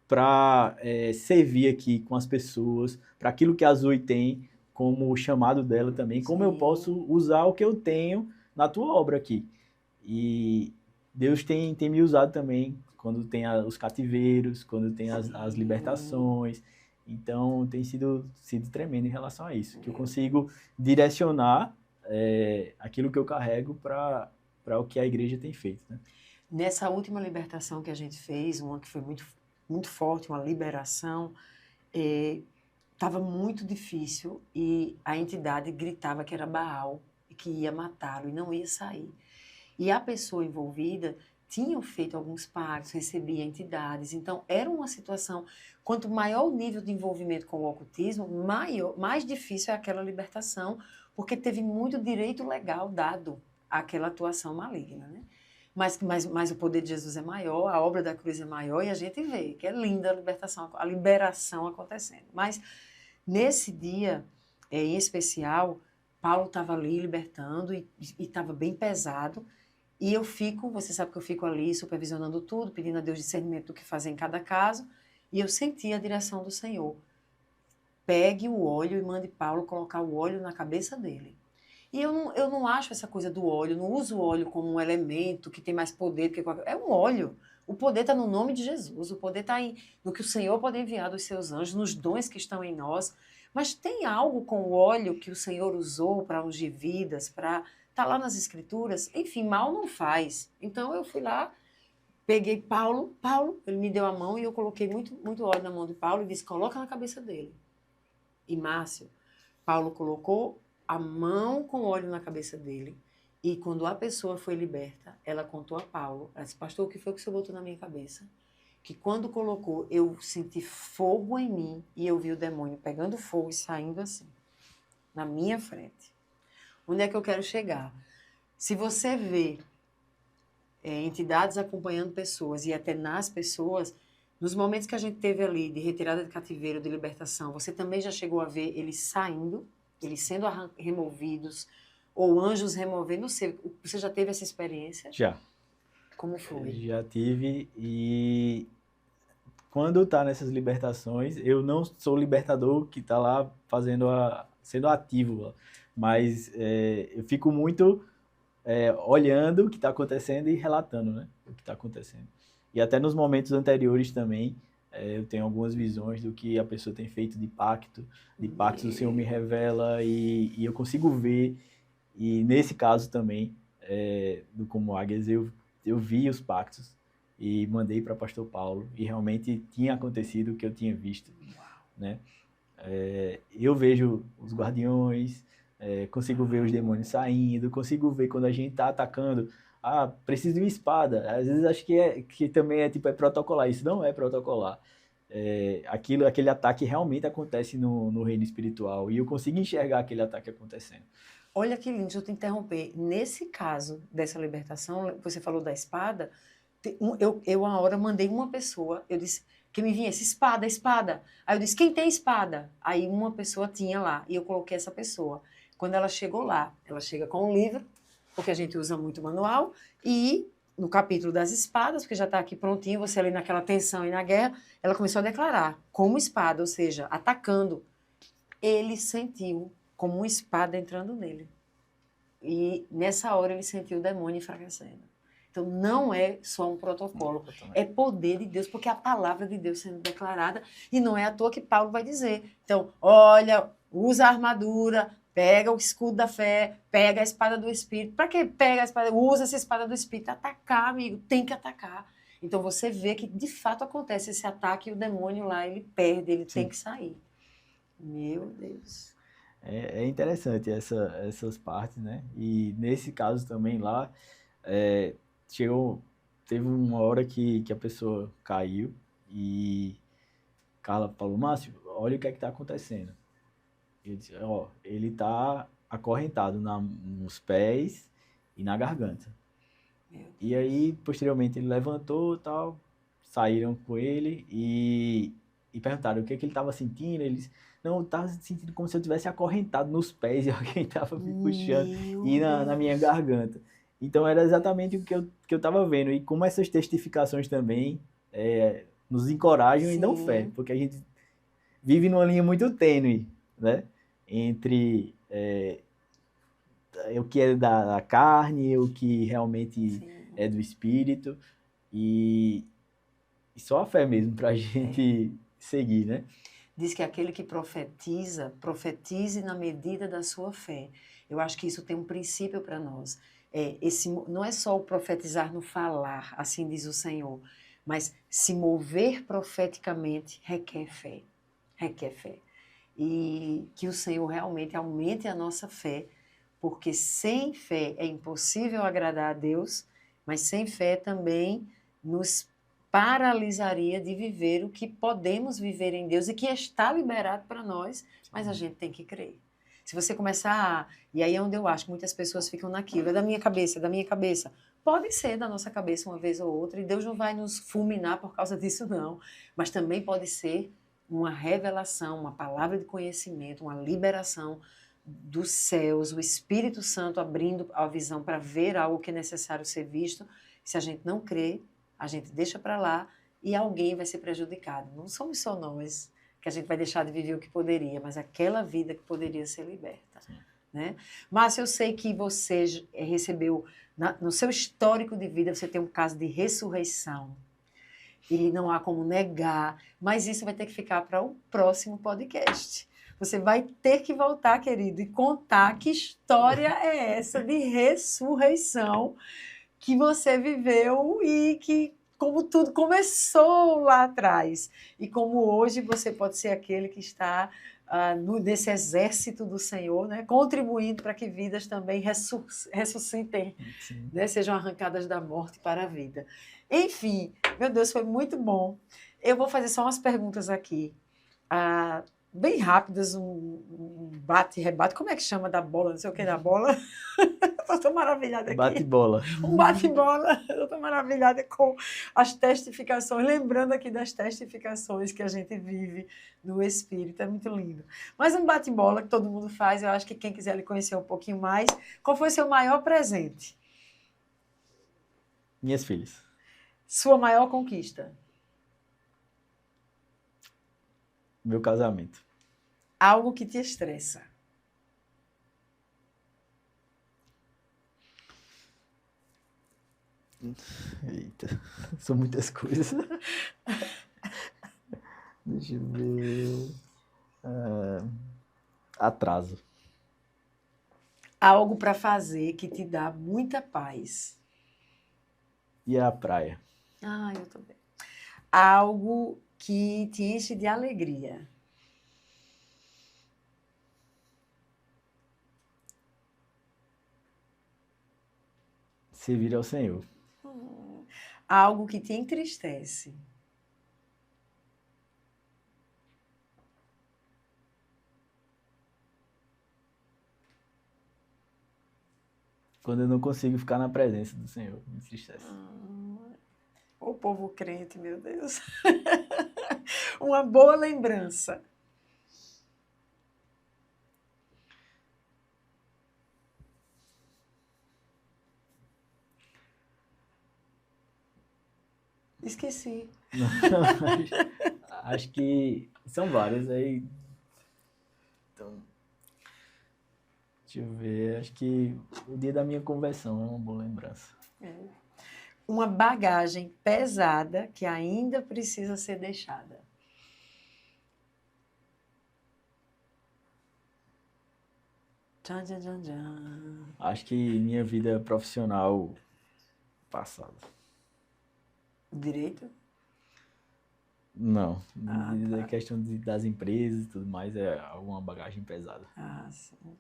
para servir aqui com as pessoas, para aquilo que a Zoe tem como chamado dela também, como eu posso usar o que eu tenho na tua obra aqui. E Deus tem me usado também quando tem os cativeiros, quando tem as libertações. Então, tem sido tremendo em relação a isso, que eu consigo direcionar aquilo que eu carrego para o que a igreja tem feito, né? Nessa última libertação que a gente fez, uma que foi muito, muito forte, uma liberação, estava muito difícil e a entidade gritava que era Baal e que ia matá-lo e não ia sair. E a pessoa envolvida tinha feito alguns pactos, recebia entidades, então era uma situação, quanto maior o nível de envolvimento com o ocultismo, mais difícil é aquela libertação, porque teve muito direito legal dado àquela atuação maligna, né? Mas o poder de Jesus é maior, a obra da cruz é maior e a gente vê que é linda a liberação acontecendo. Mas nesse dia, em especial, Paulo estava ali libertando e estava bem pesado. E você sabe que eu fico ali supervisionando tudo, pedindo a Deus discernimento do que fazer em cada caso. E eu senti a direção do Senhor. pegue o óleo e mande Paulo colocar o óleo na cabeça dele. E eu não acho essa coisa do óleo, não uso o óleo como um elemento que tem mais poder do que qualquer... É um óleo. O poder está no nome de Jesus, o poder está no que o Senhor pode enviar dos seus anjos, nos dons que estão em nós. Mas tem algo com o óleo que o Senhor usou para ungir vidas, para... Está lá nas Escrituras. Enfim, mal não faz. Então eu fui lá, peguei Paulo, ele me deu a mão e eu coloquei muito óleo na mão de Paulo e disse, coloca na cabeça dele. E Márcio, Paulo colocou a mão com óleo na cabeça dele e quando a pessoa foi liberta, ela contou a Paulo, ela disse, pastor, o que foi que o senhor botou na minha cabeça? Que quando colocou, eu senti fogo em mim e eu vi o demônio pegando fogo e saindo assim, na minha frente. Onde é que eu quero chegar? Se você vê entidades acompanhando pessoas e até nas pessoas, nos momentos que a gente teve ali de retirada de cativeiro, de libertação, você também já chegou a ver eles saindo, eles sendo removidos, ou anjos removendo, não sei, você já teve essa experiência? Já. Como foi? Já tive, e quando tá nessas libertações, eu não sou o libertador que tá lá sendo ativo, mas eu fico muito olhando o que está acontecendo e relatando, né, o que está acontecendo. E até nos momentos anteriores também, eu tenho algumas visões do que a pessoa tem feito de pactos o Senhor me revela e eu consigo ver. E nesse caso também, do Como Águias, eu vi os pactos e mandei para pastor Paulo e realmente tinha acontecido o que eu tinha visto, né? Eu vejo os guardiões, consigo ver os demônios saindo, consigo ver quando a gente está atacando, preciso de uma espada. Às vezes acho que também é protocolar, isso não é protocolar. Aquele ataque realmente acontece no reino espiritual e eu consigo enxergar aquele ataque acontecendo. Olha que lindo, deixa eu te interromper. Nesse caso dessa libertação, você falou da espada, eu uma hora mandei uma pessoa, eu disse, que me vinha espada. Aí eu disse, quem tem espada? Aí uma pessoa tinha lá, e eu coloquei essa pessoa. Quando ela chegou lá, ela chega com um livro, porque a gente usa muito manual, e no capítulo das espadas, porque já está aqui prontinho, você ali naquela tensão e na guerra, ela começou a declarar, como espada, ou seja, atacando. Ele sentiu como uma espada entrando nele. E nessa hora ele sentiu o demônio enfraquecendo. Então não é só um protocolo, é poder de Deus, porque é a palavra de Deus sendo declarada, e não é à toa que Paulo vai dizer. Então, olha, usa a armadura, pega o escudo da fé, pega a espada do Espírito. Para que pega a espada? Usa essa espada do Espírito. Atacar, amigo, tem que atacar. Então você vê que de fato acontece esse ataque e o demônio lá, ele perde, ele tem que sair. Meu Deus. É interessante essas partes, né? E nesse caso também lá, teve uma hora que a pessoa caiu e Carla falou, Márcio, olha o que é que tá acontecendo. Eu disse, ele tá acorrentado nos pés e na garganta. E aí, posteriormente, ele levantou e tal, saíram com ele e perguntaram o que ele estava sentindo. Ele disse, não, eu estava sentindo como se eu tivesse acorrentado nos pés e alguém estava me puxando e na minha garganta. Então, era exatamente o que eu estava vendo. E como essas testificações também nos encorajam e dão fé, porque a gente vive numa linha muito tênue, né? Entre o que é da carne, o que realmente é do espírito, e só a fé mesmo para a gente seguir, né? Diz que aquele que profetiza, profetize na medida da sua fé. Eu acho que isso tem um princípio para nós. Não é só o profetizar no falar, assim diz o Senhor, mas se mover profeticamente requer fé. Requer fé. E que o Senhor realmente aumente a nossa fé, porque sem fé é impossível agradar a Deus, mas sem fé também nos paralisaria de viver o que podemos viver em Deus e que está liberado para nós, mas a gente tem que crer. Se você começar, e aí é onde eu acho que muitas pessoas ficam naquilo, é da minha cabeça. Pode ser da nossa cabeça uma vez ou outra, e Deus não vai nos fulminar por causa disso, não. Mas também pode ser uma revelação, uma palavra de conhecimento, uma liberação dos céus, o Espírito Santo abrindo a visão para ver algo que é necessário ser visto. Se a gente não crê, a gente deixa para lá e alguém vai ser prejudicado. Não somos só nós. que a gente vai deixar de viver o que poderia, mas aquela vida que poderia ser liberta. Né? Márcio, eu sei que você recebeu, no seu histórico de vida, você tem um caso de ressurreição. E não há como negar, mas isso vai ter que ficar para o próximo podcast. Você vai ter que voltar, querido, e contar que história é essa de ressurreição que você viveu e que, como tudo começou lá atrás. E como hoje você pode ser aquele que está nesse exército do Senhor, né, contribuindo para que vidas também ressuscitem, né, sejam arrancadas da morte para a vida. Enfim, meu Deus, foi muito bom. Eu vou fazer só umas perguntas aqui, bem rápidas, um bate-rebate. Como é que chama da bola? Não sei o que da bola. Estou maravilhada aqui. Bate-bola. Um bate-bola. Eu estou maravilhada com as testificações, lembrando aqui das testificações que a gente vive no Espírito. É muito lindo. Mas um bate-bola que todo mundo faz, eu acho que quem quiser lhe conhecer um pouquinho mais, qual foi o seu maior presente? Minhas filhas. Sua maior conquista? Meu casamento. Algo que te estressa? Eita, são muitas coisas. Deixa eu ver. Atraso. Algo para fazer que te dá muita paz? E a praia. Eu também. Algo que te enche de alegria? Servir ao Senhor. Algo que te entristece? Quando eu não consigo ficar na presença do Senhor, me entristece. O povo crente, meu Deus. Uma boa lembrança. Esqueci. Acho que são várias aí. Então, deixa eu ver. Acho que o dia da minha conversão é uma boa lembrança. Uma bagagem pesada que ainda precisa ser deixada. Tchan, tchan, tchan, tchan. Acho que minha vida profissional passada. Direito? Não. Tá. A questão das empresas e tudo mais é alguma bagagem pesada. Sim.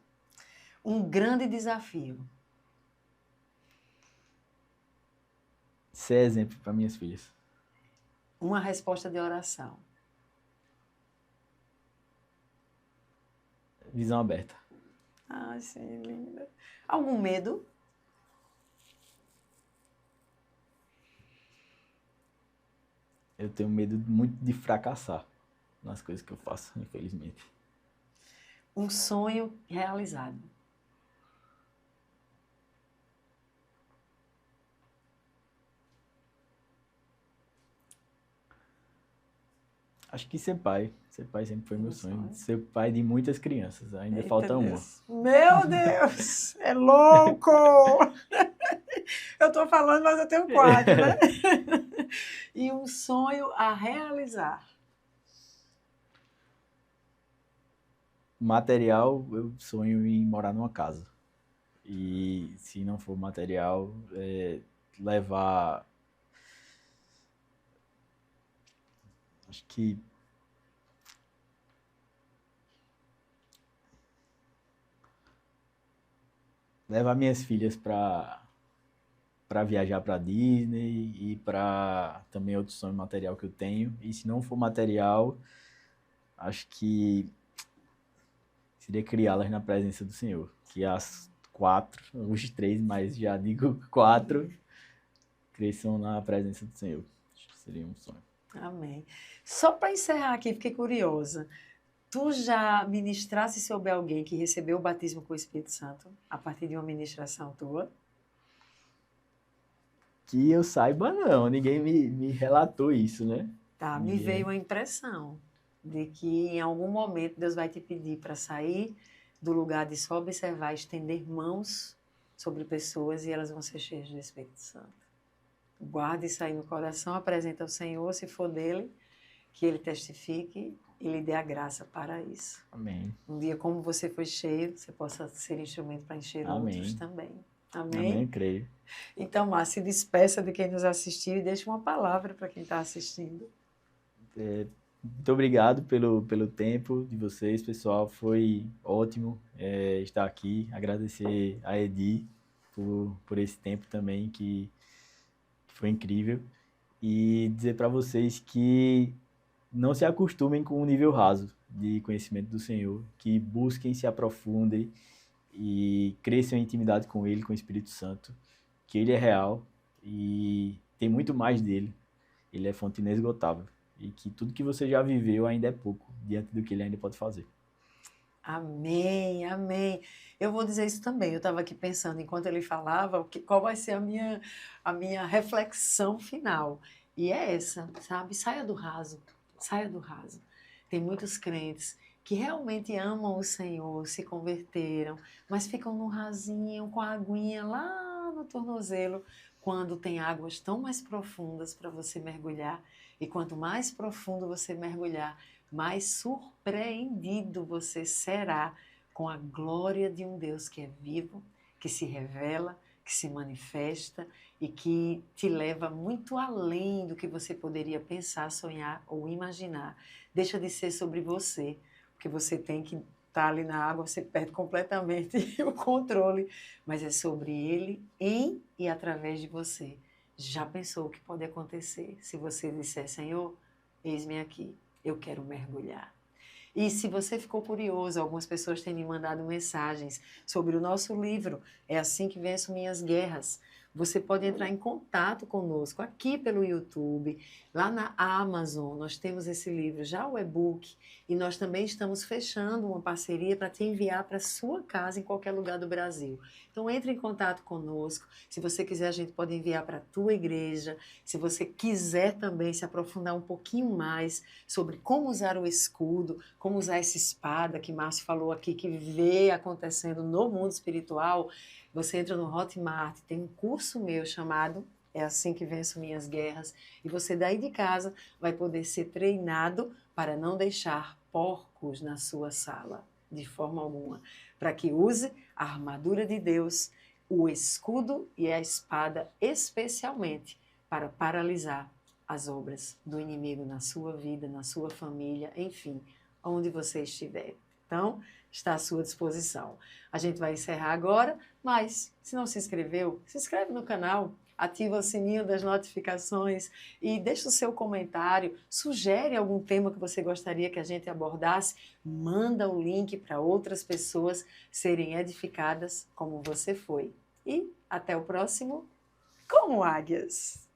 Um grande desafio. Ser exemplo para minhas filhas. Uma resposta de oração. Visão aberta. Sim, linda. Algum medo? Eu tenho medo muito de fracassar nas coisas que eu faço, infelizmente. Um sonho realizado. Acho que ser pai. Ser pai sempre foi meu sonho. Ser pai de muitas crianças. Ainda falta uma. Meu Deus! É louco! Eu estou falando, mas eu tenho 4, né? E um sonho a realizar. Material, eu sonho em morar numa casa. E se não for material, levar... Acho que... levar minhas filhas para viajar para Disney e para também outro sonho material que eu tenho. E se não for material, acho que seria criá-las na presença do Senhor. Que as 4, os 3, mas já digo 4, cresçam na presença do Senhor. Acho que seria um sonho. Amém. Só para encerrar aqui, fiquei curiosa. Tu já ministrasse sobre alguém que recebeu o batismo com o Espírito Santo a partir de uma ministração tua? Que eu saiba, não. Ninguém me relatou isso, né? Tá, me veio a impressão. de que em algum momento Deus vai te pedir para sair do lugar de só observar, estender mãos sobre pessoas e elas vão ser cheias do Espírito Santo. Guarde isso aí no coração, apresenta ao Senhor, se for dele, que ele testifique e lhe dê a graça para isso. Amém. Um dia, como você foi cheio, você possa ser instrumento para encher Amém. outros também. Amém, Amém? creio. Então, Márcia, se despeça de quem nos assistiu e deixa uma palavra para quem está assistindo. Muito obrigado pelo tempo de vocês, pessoal. Foi ótimo estar aqui. Agradecer a Edi por esse tempo também, que foi incrível. E dizer para vocês que não se acostumem com o nível raso de conhecimento do Senhor, que busquem, se aprofundem e cresçam em intimidade com Ele, com o Espírito Santo, que Ele é real e tem muito mais dele. Ele é fonte inesgotável. E que tudo que você já viveu ainda é pouco, diante do que Ele ainda pode fazer. Amém, amém. Eu vou dizer isso também. Eu estava aqui pensando, enquanto ele falava, qual vai ser a minha reflexão final. E é essa, sabe? Saia do raso, saia do raso. Tem muitos crentes que realmente amam o Senhor, se converteram, mas ficam no rasinho, com a aguinha lá no tornozelo, quando tem águas tão mais profundas para você mergulhar. E quanto mais profundo você mergulhar, mais surpreendido você será com a glória de um Deus que é vivo, que se revela, que se manifesta e que te leva muito além do que você poderia pensar, sonhar ou imaginar. Deixa de ser sobre você, porque você tem que estar ali na água, você perde completamente o controle, mas é sobre Ele, em e através de você. Já pensou o que pode acontecer se você disser, Senhor, eis-me aqui. Eu quero mergulhar. E se você ficou curioso, algumas pessoas têm me mandado mensagens sobre o nosso livro, É Assim que Venço Minhas Guerras. Você pode entrar em contato conosco aqui pelo YouTube, lá na Amazon, nós temos esse livro, já o e-book, e nós também estamos fechando uma parceria para te enviar para a sua casa em qualquer lugar do Brasil. Então entre em contato conosco, se você quiser a gente pode enviar para a tua igreja, se você quiser também se aprofundar um pouquinho mais sobre como usar o escudo, como usar essa espada que Márcio falou aqui, que vê acontecendo no mundo espiritual, você entra no Hotmart, tem um curso meu chamado É Assim que Venço Minhas Guerras, e você daí de casa vai poder ser treinado para não deixar porcos na sua sala, de forma alguma, para que use a armadura de Deus, o escudo e a espada, especialmente para paralisar as obras do inimigo na sua vida, na sua família, enfim, onde você estiver. Então, está à sua disposição. A gente vai encerrar agora, mas se não se inscreveu, se inscreve no canal, ativa o sininho das notificações e deixa o seu comentário, sugere algum tema que você gostaria que a gente abordasse, manda o link para outras pessoas serem edificadas como você foi. E até o próximo, como águias!